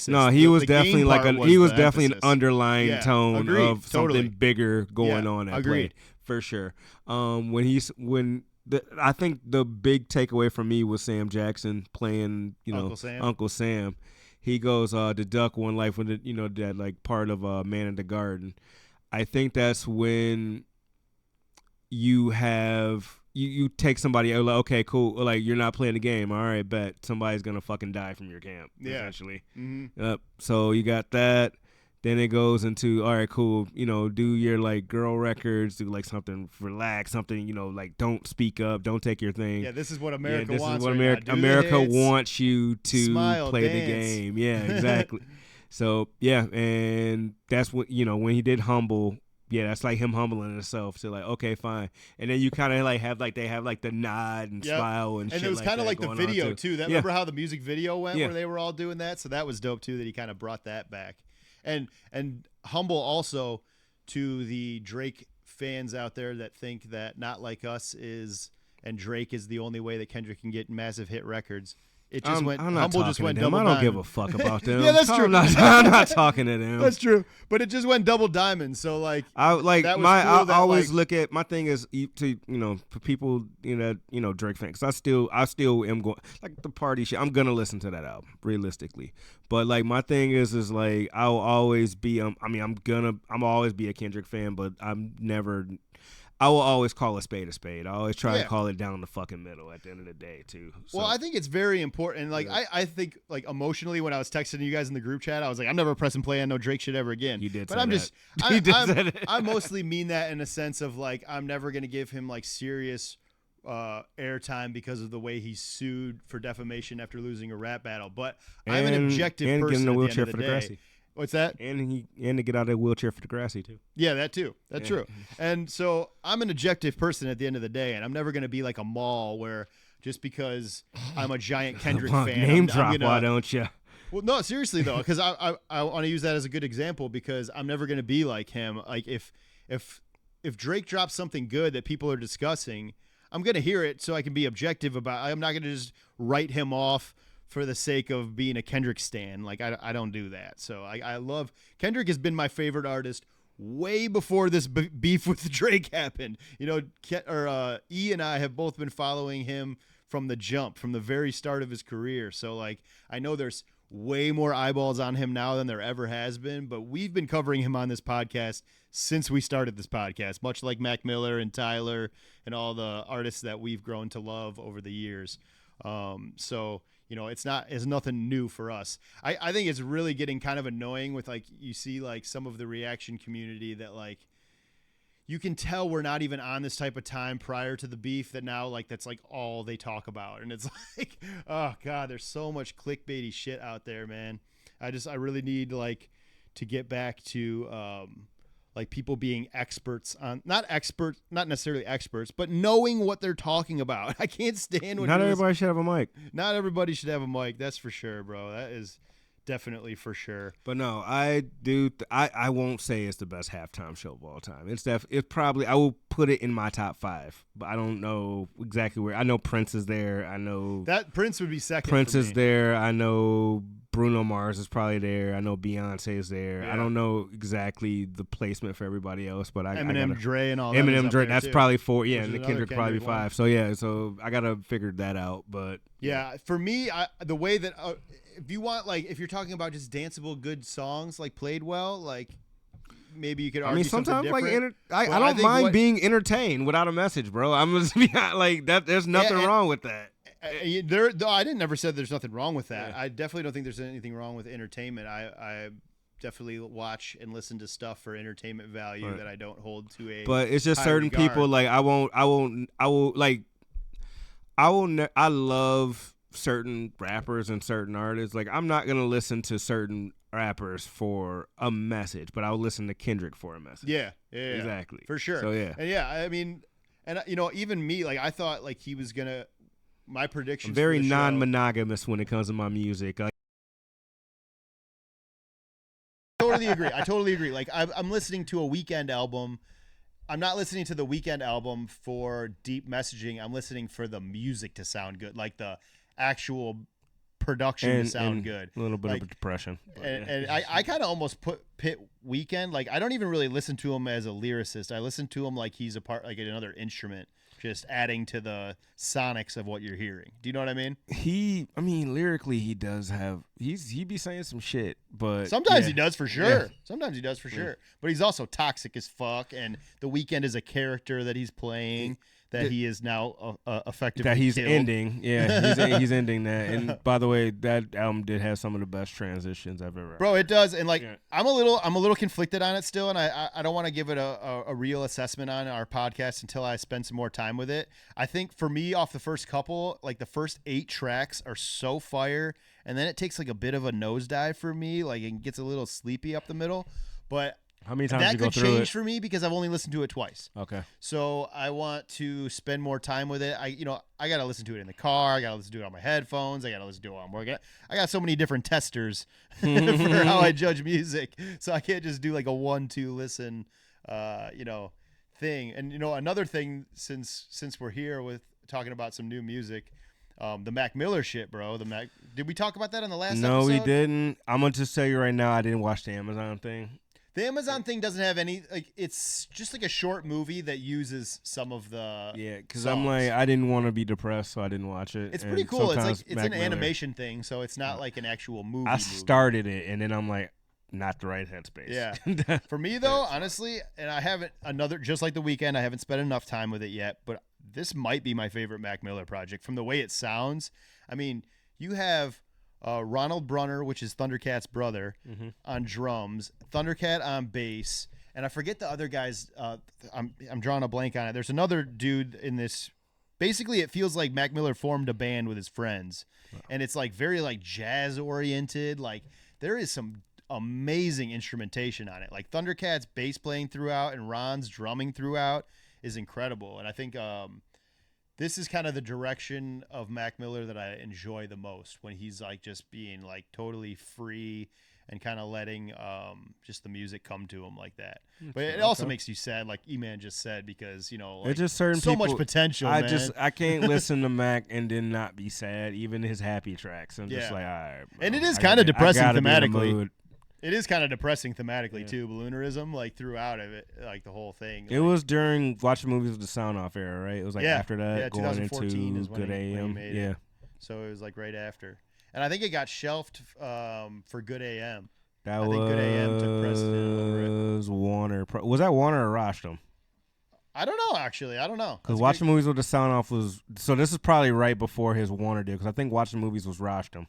No, he was definitely definitely an underlying tone of something bigger going on at play, for sure. I think the big takeaway for me was Sam Jackson playing, Uncle Sam. He goes, the duck one life when that like part of Man in the Garden. I think that's when you have. You take somebody, like, okay, cool, like, you're not playing the game. All right, bet. Somebody's going to fucking die from your camp, essentially. Mm-hmm. So you got that. Then it goes into, all right, cool, do your, like, girl records, do, like, something, relax, something, like, don't speak up, don't take your thing. Yeah, this is what America wants. This is what America wants you to smile, play the game. Yeah, exactly. So, yeah, and that's what, when he did Humble. Yeah, that's like him humbling himself to like, okay, fine. And then you kind of like have like the nod and smile and shit. And it was kind of like the video too. Remember how the music video went where they were all doing that? So that was dope too that he kind of brought that back. And humble also to the Drake fans out there that think that Not Like Us and Drake is the only way that Kendrick can get massive hit records. it just went I'm not Humble talking just went to them. double I don't diamond. give a fuck about them. Yeah, that's true. I'm not talking to them. That's true. But it just went double diamond. So like I like that was my cool I that, always like, look at my thing is to for people Drake fans. I still am going like the party shit. I'm gonna listen to that album realistically, but like my thing is like I'll always be I'm always be a Kendrick fan, but I will always call a spade a spade. I always try to call it down the fucking middle at the end of the day too. So. Well, I think it's very important. Like I think like emotionally when I was texting you guys in the group chat, I was like, I'm never pressing play on no Drake shit ever again. You did, but I'm that. just I mostly mean that in a sense of like I'm never gonna give him like serious airtime because of the way he sued for defamation after losing a rap battle. But I'm an objective person. Getting a at wheelchair the for end the of the day. Degrassi. What's that? And to get out of the wheelchair for Degrassi too. Yeah, that too. That's true. And so I'm an objective person at the end of the day, and I'm never going to be like a mall where just because I'm a giant Kendrick fan, name drop. Why don't you? Well, no, seriously though, because I want to use that as a good example because I'm never going to be like him. Like if Drake drops something good that people are discussing, I'm going to hear it so I can be objective about. I'm not going to just write him off for the sake of being a Kendrick stan. Like I don't do that. So I love Kendrick has been my favorite artist way before this beef with Drake happened. E and I have both been following him from the jump, from the very start of his career. So like I know there's way more eyeballs on him now than there ever has been, but we've been covering him on this podcast since we started this podcast, much like Mac Miller and Tyler and all the artists that we've grown to love over the years. So it's nothing new for us. I think it's really getting kind of annoying with like, you see like some of the reaction community that like, you can tell we're not even on this type of time prior to the beef that now like, that's like all they talk about. And it's like, oh God, there's so much clickbaity shit out there, man. I really need like to get back to, like people being experts on not necessarily experts, but knowing what they're talking about. I can't stand when not everybody should have a mic. Not everybody should have a mic. That's for sure, bro. That is definitely for sure. But no, I do. I won't say it's the best halftime show of all time. It's probably, I will put it in my top 5, but I don't know exactly where. I know Prince is there. I know that Prince would be second. Prince for is me. there. I know Bruno Mars is probably there. I know Beyonce is there. Yeah. I don't know exactly the placement for everybody else, but Eminem, Dre, and all that. Eminem, Dre. That's too, probably 4. Yeah, and the Kendrick Kendrick probably 5. So I gotta figure that out. But yeah, for me, the way that if you want like if you're talking about just danceable good songs like played well, like maybe you could argue. I mean, sometimes like I don't mind being entertained without a message, bro. I'm just like that. There's nothing wrong with that. I never said there's nothing wrong with that. Yeah. I definitely don't think there's anything wrong with entertainment. I definitely watch and listen to stuff for entertainment value that I don't hold to a. But it's just certain regard. people like I love certain rappers and certain artists. Like I'm not gonna listen to certain rappers for a message, but I'll listen to Kendrick for a message. Yeah, exactly, for sure. So yeah, and yeah, I mean, and even me, like I thought like he was gonna. My prediction. I'm very non-monogamous when it comes to my music. I totally agree. Like I'm listening to a Weeknd album. I'm not listening to the Weeknd album for deep messaging. I'm listening for the music to sound good, like the actual production to sound good. A little bit of depression. And I kind of almost pit Weeknd. Like I don't even really listen to him as a lyricist. I listen to him like he's a part, like another instrument. Just adding to the sonics of what you're hearing. Do you know what I mean? Lyrically, he does have. He be saying some shit, but sometimes he does for sure. Yeah. Sometimes he does for sure. But he's also toxic as fuck. And the Weeknd is a character that he's playing that he is now effectively that he's killed. ending. Yeah, he's ending that. And by the way, that album did have some of the best transitions I've ever. Bro, it does. And like, I'm a little conflicted on it still, and I don't want to give it a real assessment on our podcast until I spend some more time with it. I think for me, off the first couple, like the first 8 tracks are so fire, and then it takes like a bit of a nosedive for me. Like it gets a little sleepy up the middle, but. How many times that you go could through change it? for me because I've only listened to it twice. Okay. So I want to spend more time with it. I got to listen to it in the car. I got to listen to it on my headphones. I got to listen to it while I'm working. I got so many different testers for how I judge music. So I can't just do like a 1-2 listen, thing. And another thing, since we're here with talking about some new music, The Mac Miller shit, bro. Did we talk about that on the last No, episode? we didn't. I'm gonna just tell you right now, I didn't watch the Amazon thing. The Amazon thing doesn't have any, like, it's just like a short movie that uses some of the because I'm like, I didn't want to be depressed, so I didn't watch it. It's pretty cool. It's like, it's Mac an Miller, animation thing, so it's not like an actual movie. I started it, and then I'm like, not the right headspace. Yeah. For me, though, honestly, and I haven't, just like The Weeknd, I haven't spent enough time with it yet, but this might be my favorite Mac Miller project from the way it sounds. I mean, you have Ronald Brunner, which is Thundercat's brother, on drums, Thundercat on bass, and I forget the other guys. I'm drawing a blank on it. There's another dude in this. Basically, it feels like Mac Miller formed a band with his friends, and it's like very like jazz oriented. Like there is some amazing instrumentation on it. Like Thundercat's bass playing throughout and Ron's drumming throughout is incredible, and I think this is kind of the direction of Mac Miller that I enjoy the most, when he's like just being like totally free and kind of letting just the music come to him like that. But it also makes you sad, like E-Man just said, because, you know, like, it's just certain so people, much potential, man. I can't listen to Mac and then not be sad, even his happy tracks. I'm just like, all right, bro, and it is kind of depressing thematically. It is kind of depressing thematically too, balloonerism, like throughout of it, like the whole thing. It was during watching movies with the sound off era, right? It was like after that, going 2014 into is when Good AM. made it. So it was like right after, and I think it got shelved for Good AM. I think Good AM took precedent over it. Was Warner. Was that Warner or Rostrum? I don't know, actually. I don't know. Because watching movies with the sound off was, so this is probably right before his Warner deal, because I think watching movies was Rostrum.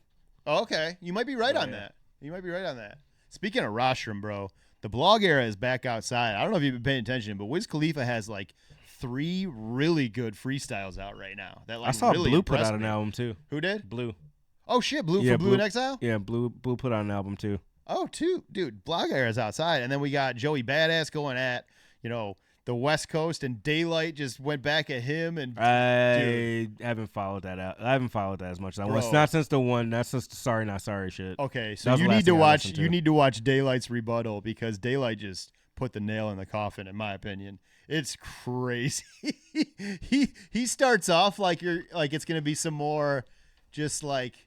Oh, okay. You might be right on that. You might be right on that. Speaking of Rostrum, bro, the blog era is back outside. I don't know if you've been paying attention, but Wiz Khalifa has like 3 really good freestyles out right now. That like I saw really Blue put out me. an album too. Who did? Blue. Oh shit, Blue from Blue in Exile? Yeah, Blue put out an album too. Oh, dude, blog era is outside, and then we got Joey Badass going at, you know, the West Coast, and Daylight just went back at him. And I haven't followed that out. I haven't followed that as much. It's not since the one. That's since the Sorry Not Sorry shit. Okay, so you need to watch. You need to watch Daylight's rebuttal, because Daylight just put the nail in the coffin, in my opinion. It's crazy. he starts off like it's gonna be some more just like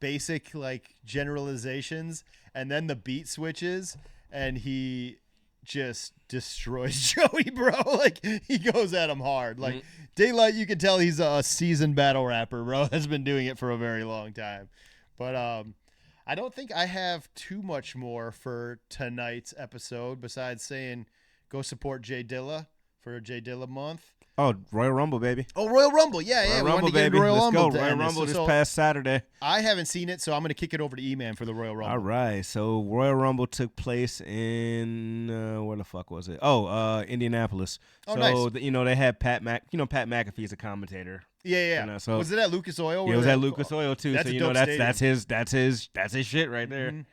basic like generalizations, and then the beat switches, and he just destroys Joey, bro. Like, he goes at him hard. Like, Daylight, you can tell he's a seasoned battle rapper, bro. Has been doing it for a very long time. But I don't think I have too much more for tonight's episode besides saying go support Jay Dilla for Jay Dilla month. Oh, Royal Rumble, baby. Oh, Royal Rumble. Yeah. Royal Rumble, baby. Let's go. Royal Rumble this past Saturday. I haven't seen it, so I'm going to kick it over to E-Man for the Royal Rumble. All right. So Royal Rumble took place in, where the fuck was it? Indianapolis. Oh, so, nice. You know, they had Pat McAfee's a commentator. Yeah. You know, so was it at Lucas Oil? Yeah, it was at Lucas Oil too. That's so you a know dope that's his shit right there.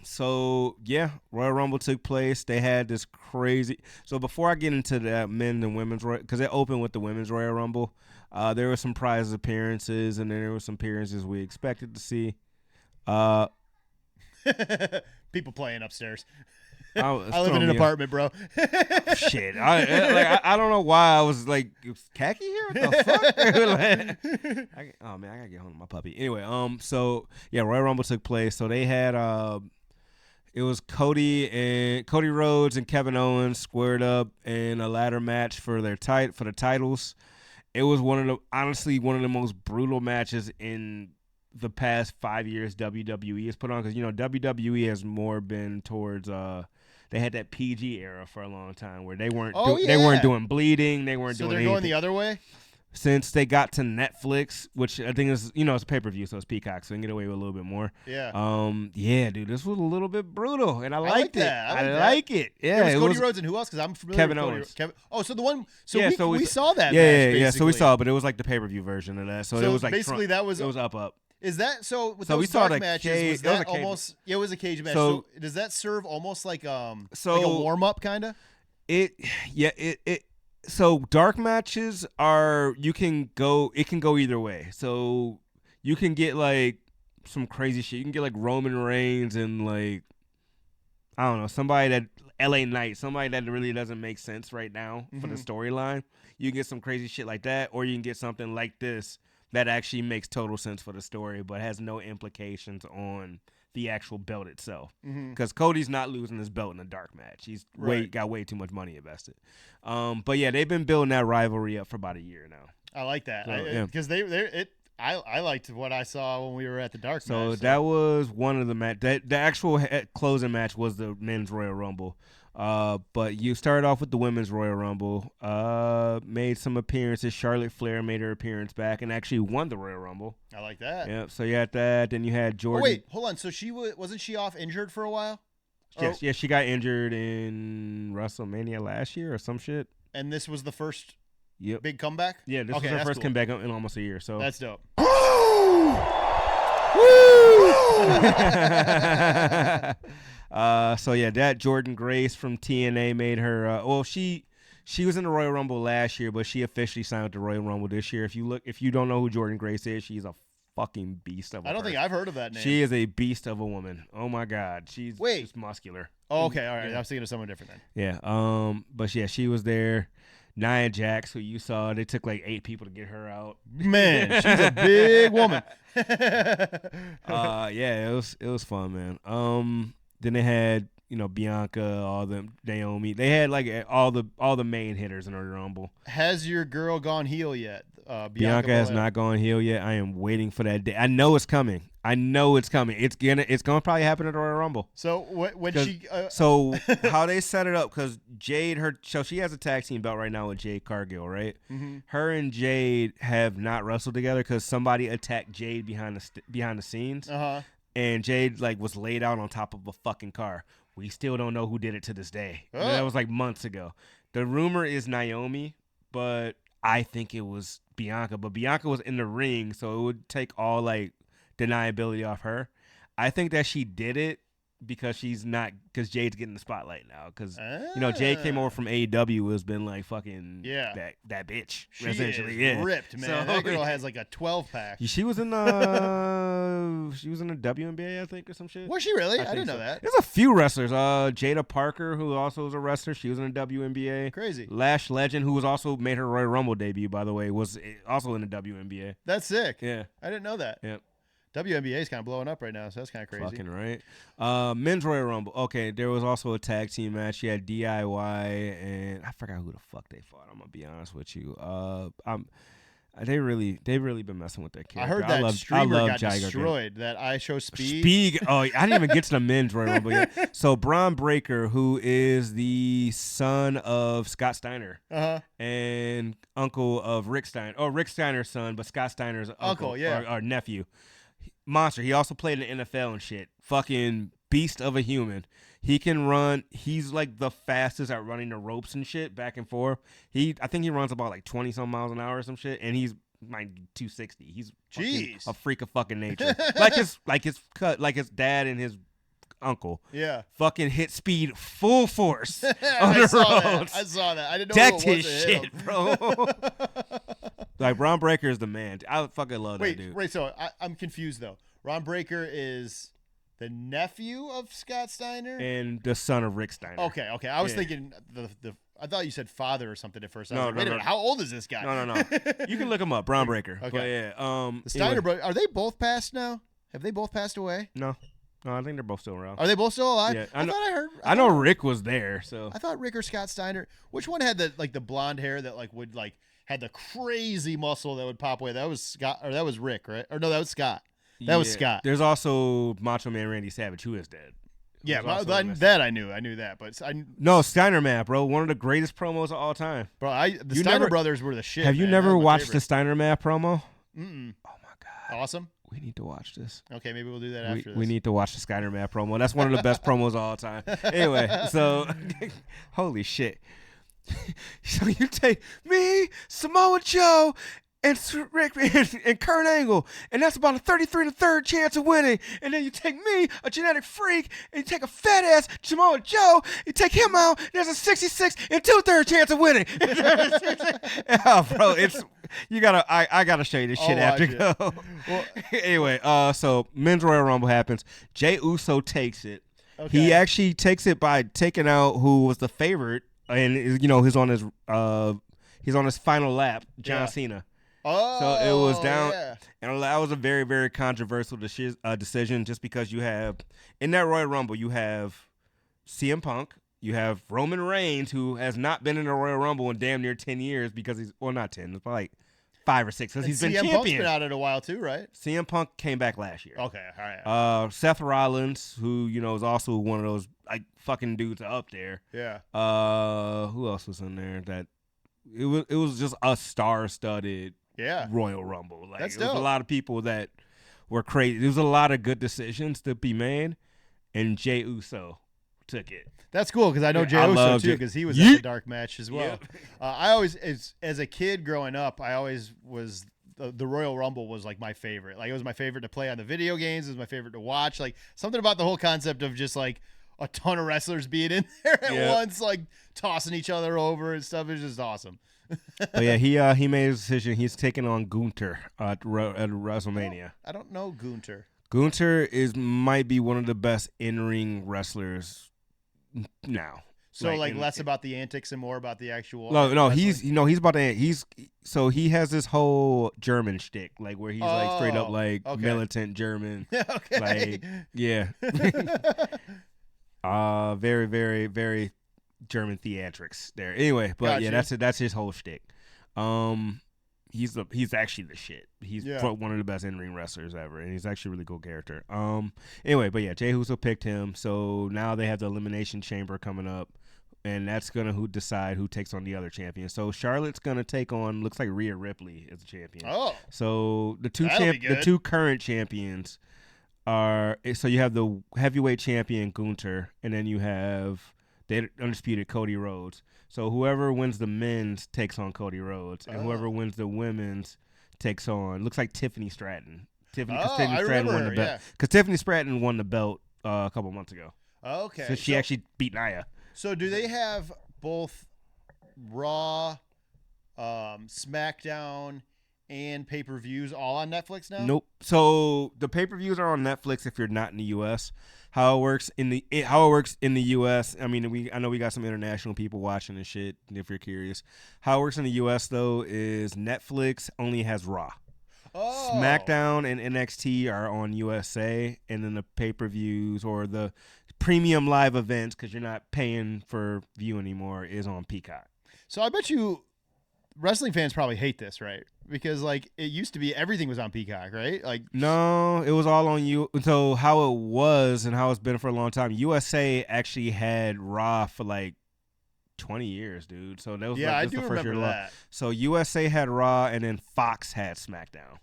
So yeah, Royal Rumble took place. They had this crazy. So before I get into that men and women's Royal, because it opened with the women's Royal Rumble, there were some prize appearances, and then there were some appearances we expected to see. People playing upstairs. I live in an apartment, bro. Shit, I don't know why I was like, khaki here. What the fuck? Oh man, I gotta get home to my puppy. Anyway, so yeah, Royal Rumble took place. So they had it was Cody Rhodes and Kevin Owens squared up in a ladder match for the titles. It was honestly one of the most brutal matches in the past 5 years WWE has put on, because you know WWE has more been towards they had that PG era for a long time where they weren't they weren't doing bleeding, they weren't doing anything. So they're going the other way? Since they got to Netflix, which I think is, you know, it's a pay-per-view, so it's Peacock, so they can get away with a little bit more. Yeah. Yeah, dude, this was a little bit brutal, and I liked it. I like it. Yeah, it was Cody Rhodes and who else? Because I'm familiar Kevin with Owens. Oh, so the one. So yeah, we saw that. Yeah, match, yeah. So we saw it, but it was like the pay-per-view version of that. So it was like basically that was it was up. Is that so? With so those we saw dark matches, was that almost? Yeah, it was a cage match. So does that serve almost like like a warm up kind of? So dark matches it can go either way. So you can get like some crazy shit. You can get like Roman Reigns and like, I don't know, somebody that LA Knight, somebody that really doesn't make sense right now for the storyline. You can get some crazy shit like that, or you can get something like this that actually makes total sense for the story, but has no implications on the actual belt itself. Because Cody's not losing his belt in a dark match. He's got way too much money invested. But yeah, they've been building that rivalry up for about a year now. I like that because So, I liked what I saw when we were at the dark match. So that was one of the match. The actual closing match was the men's Royal Rumble. But you started off with the women's Royal Rumble. Made some appearances. Charlotte Flair made her appearance back and actually won the Royal Rumble. I like that. Yep. So you had that. Then you had Jordan. Oh, wait, hold on. So wasn't she off injured for a while? Yes. Yeah, she got injured in WrestleMania last year or some shit. And this was the first big comeback? Yeah, this was her first comeback in almost a year. So that's dope. So yeah, that Jordan Grace from TNA made her. She was in the Royal Rumble last year, but she officially signed with the Royal Rumble this year. If you don't know who Jordan Grace is, she's a fucking beast of a I don't think I've heard of that name. She is a beast of a woman. Oh my God, she's just muscular. Oh, okay, all right. I was thinking of someone different then. Yeah. But yeah, she was there. Nia Jax, who you saw, they took like 8 people to get her out. Man, she's a big woman. Yeah, it was fun, man. Then they had Bianca, all them, Naomi. They had like all the main hitters in the Rumble. Has your girl gone heel yet? Bianca has not gone heel yet. I am waiting for that day. I know it's coming. It's gonna probably happen at the Royal Rumble. So when she so how they set it up, because Jade, she has a tag team belt right now with Jade Cargill, right? Mm-hmm. Her and Jade have not wrestled together because somebody attacked Jade behind the scenes. And Jade was laid out on top of a fucking car. We still don't know who did it to this day. Oh. That was like months ago. The rumor is Naomi, but I think it was Bianca. But Bianca was in the ring, so it would take all deniability off her. I think that she did it because because Jade's getting the spotlight now. Because Jade came over from AEW, has been fucking that bitch. She essentially, is ripped, man. So, that girl has a 12-pack. She was in the WNBA, I think, or some shit. Was she really? I didn't know that. There's a few wrestlers. Jada Parker, who also was a wrestler, she was in the WNBA. Crazy. Lash Legend, who was also made her Royal Rumble debut, by the way, was also in the WNBA. That's sick. Yeah, I didn't know that. Yep. WNBA is kind of blowing up right now, so that's kind of crazy. Fucking right. Men's Royal Rumble. Okay, there was also a tag team match. You had DIY, and I forgot who the fuck they fought. I'm gonna be honest with you. They really been messing with their character. I heard that streamer got destroyed. That I Show Speed. Oh, I didn't even get to the men's Royal Rumble yet. So Braun Breaker, who is the son of Scott Steiner and uncle of Rick Steiner. Oh, Rick Steiner's son, but Scott Steiner's uncle or nephew. Monster. He also played in the NFL and shit. Fucking beast of a human. He can run. He's the fastest at running the ropes and shit back and forth. I think he runs about 20-some miles an hour or some shit, and he's 260. He's a freak of fucking nature. like his dad and his uncle. Yeah. Fucking hit speed full force on the roads. I saw that. I didn't know Decked who it was his shit, bro. Braun Breaker is the man. I fucking love that dude. Wait, so I'm confused though. Braun Breaker is the nephew of Scott Steiner and the son of Rick Steiner. Okay. I was thinking I thought you said father or something at first. No, wait a minute, how old is this guy? No. You can look him up, Braun Breaker. Okay. But yeah. The Steiner brothers, are they both passed now? Have they both passed away? No, I think they're both still around. Are they both still alive? Yeah, I know Rick was there. So I thought Rick or Scott Steiner. Which one had the blonde hair that would had the crazy muscle that would pop away? That was Scott, or that was Rick, right? Or no, that was Scott. That was Scott. There's also Macho Man Randy Savage, who is dead. Yeah, that I knew. I knew that, but no, Steiner Man, bro, one of the greatest promos of all time. Bro, the Steiner brothers were the shit. Have you never watched the Steiner Man promo? Mm-mm. Oh my god, awesome. We need to watch this. Okay, maybe we'll do that after this. We need to watch the Steiner Man promo. That's one of the best promos of all time. Anyway, so holy shit. So you take me, Samoa Joe, and Rick and Kurt Angle, and that's about a 33 1/3 chance of winning. And then you take me, a genetic freak, and you take a fat ass Samoa Joe, you take him out, and there's a 66 2/3 chance of winning. Oh, bro, I gotta show you this shit after go. Well, anyway, so men's Royal Rumble happens. Jey Uso takes it. Okay. He actually takes it by taking out who was the favorite, and he's on his final lap, John Cena. Oh, so it was down, yeah. and that was a very, very controversial decision, just because you have in that Royal Rumble, you have CM Punk, you have Roman Reigns, who has not been in a Royal Rumble in damn near 10 years because not 10, it's probably like 5 or 6 because he's been CM champion. Punk's been out in a while too, right? CM Punk came back last year. Okay, all right. Seth Rollins, who is also one of those like fucking dudes up there. Yeah. Who else was in there? That it was just a star-studded Royal Rumble. Like That's it was dope. a lot of people that were crazy. There was a lot of good decisions to be made, and Jey Uso took it. That's cool because I know Jey Uso too because he was at the dark match as well. I always, as a kid growing up, I always was the Royal Rumble was like my favorite. Like it was my favorite to play on the video games. It was my favorite to watch. Like something about the whole concept of just like a ton of wrestlers being in there at once, like tossing each other over and stuff is just awesome. But yeah, he made his decision. He's taking on Gunther at WrestleMania. I don't know Gunther. Gunther might be one of the best in-ring wrestlers now. So like less about the antics and more about the actual. No, wrestling? he's about to. So he has this whole German shtick, like where he's like straight up like militant German. Okay. Like yeah. Very, very, very German theatrics there. Anyway, but yeah, that's his whole shtick. He's actually the shit. He's one of the best in-ring wrestlers ever, and he's actually a really cool character. Anyway, but yeah, Jey Uso picked him, so now they have the Elimination Chamber coming up, and that's gonna decide who takes on the other champion. So Charlotte's gonna take on, looks like Rhea Ripley as a champion. Oh, so the two current champions are, so you have the heavyweight champion Gunther, and then you have the undisputed Cody Rhodes. So whoever wins the men's takes on Cody Rhodes, and whoever wins the women's takes on, looks like Tiffany Stratton. Tiffany Stratton won the belt. Because Tiffany Stratton won the belt a couple months ago. Okay. So she actually beat Nia. So do they have both Raw, SmackDown, and pay-per-views all on Netflix now? Nope. So the pay-per-views are on Netflix if you're not in the U.S. How it works in the U.S. I mean, I know we got some international people watching and shit. If you're curious, how it works in the U.S. though is Netflix only has Raw. Oh. SmackDown and NXT are on USA, and then the pay-per-views or the premium live events, because you're not paying for view anymore, is on Peacock. So I bet you wrestling fans probably hate this, right? Because like it used to be everything was on Peacock, right? Like no, it was all on you. So how it was and how it's been for a long time. USA actually had Raw for like 20 years, dude. So that was I do remember that. So USA had Raw, and then Fox had SmackDown.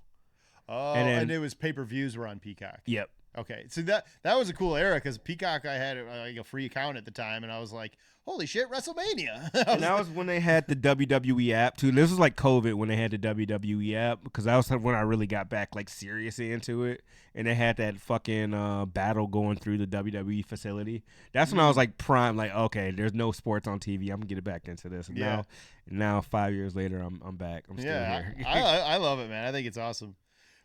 Oh, and it was pay-per-views were on Peacock. Yep. Okay, so that was a cool era because Peacock, I had like a free account at the time, and I was like, holy shit, WrestleMania. And that was when they had the WWE app too. This was like COVID when they had the WWE app, because that was when I really got back like seriously into it. And they had that fucking battle going through the WWE facility. That's when I was like prime, like, okay, there's no sports on TV. I'm gonna get back into this. And now 5 years later, I'm back. I'm still here. I love it, man. I think it's awesome.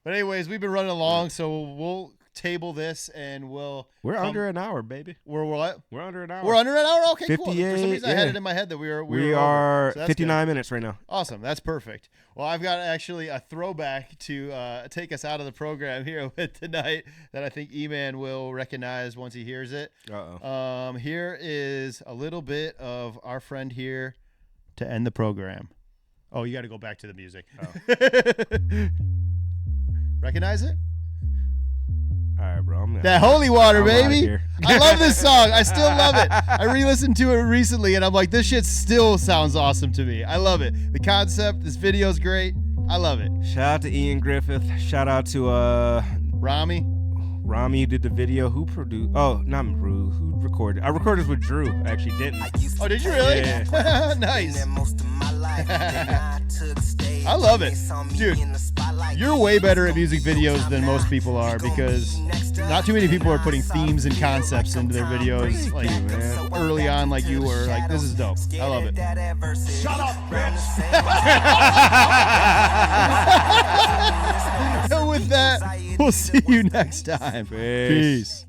But anyways, we've been running along, so we'll table this and we're under an hour, baby. We're what? We're under an hour. We're under an hour? Okay, cool. For some 58, reason I had it in my head that we are so 59 minutes right now. Awesome. That's perfect. Well, I've got actually a throwback to take us out of the program here with tonight that I think E-Man will recognize once he hears it. Uh-oh. Here is a little bit of our friend here to end the program. Oh, you got to go back to the music. Oh. Recognize it? All right, bro. That holy water, baby. I love this song. I still love it. I re-listened to it recently, and I'm like, this shit still sounds awesome to me. I love it. The concept, this video is great. I love it. Shout out to Ian Griffith. Shout out to Rami. Rami did the video. Who produced? Oh, not Drew. Who recorded? I recorded this with Drew. I actually didn't. Oh, did you really? Yeah. Nice. I love it. Dude, you're way better at music videos than most people are, because not too many people are putting themes and concepts into their videos like early on like you were. Like, this is dope. I love it. Shut up, bitch. And with that, we'll see you next time. Peace.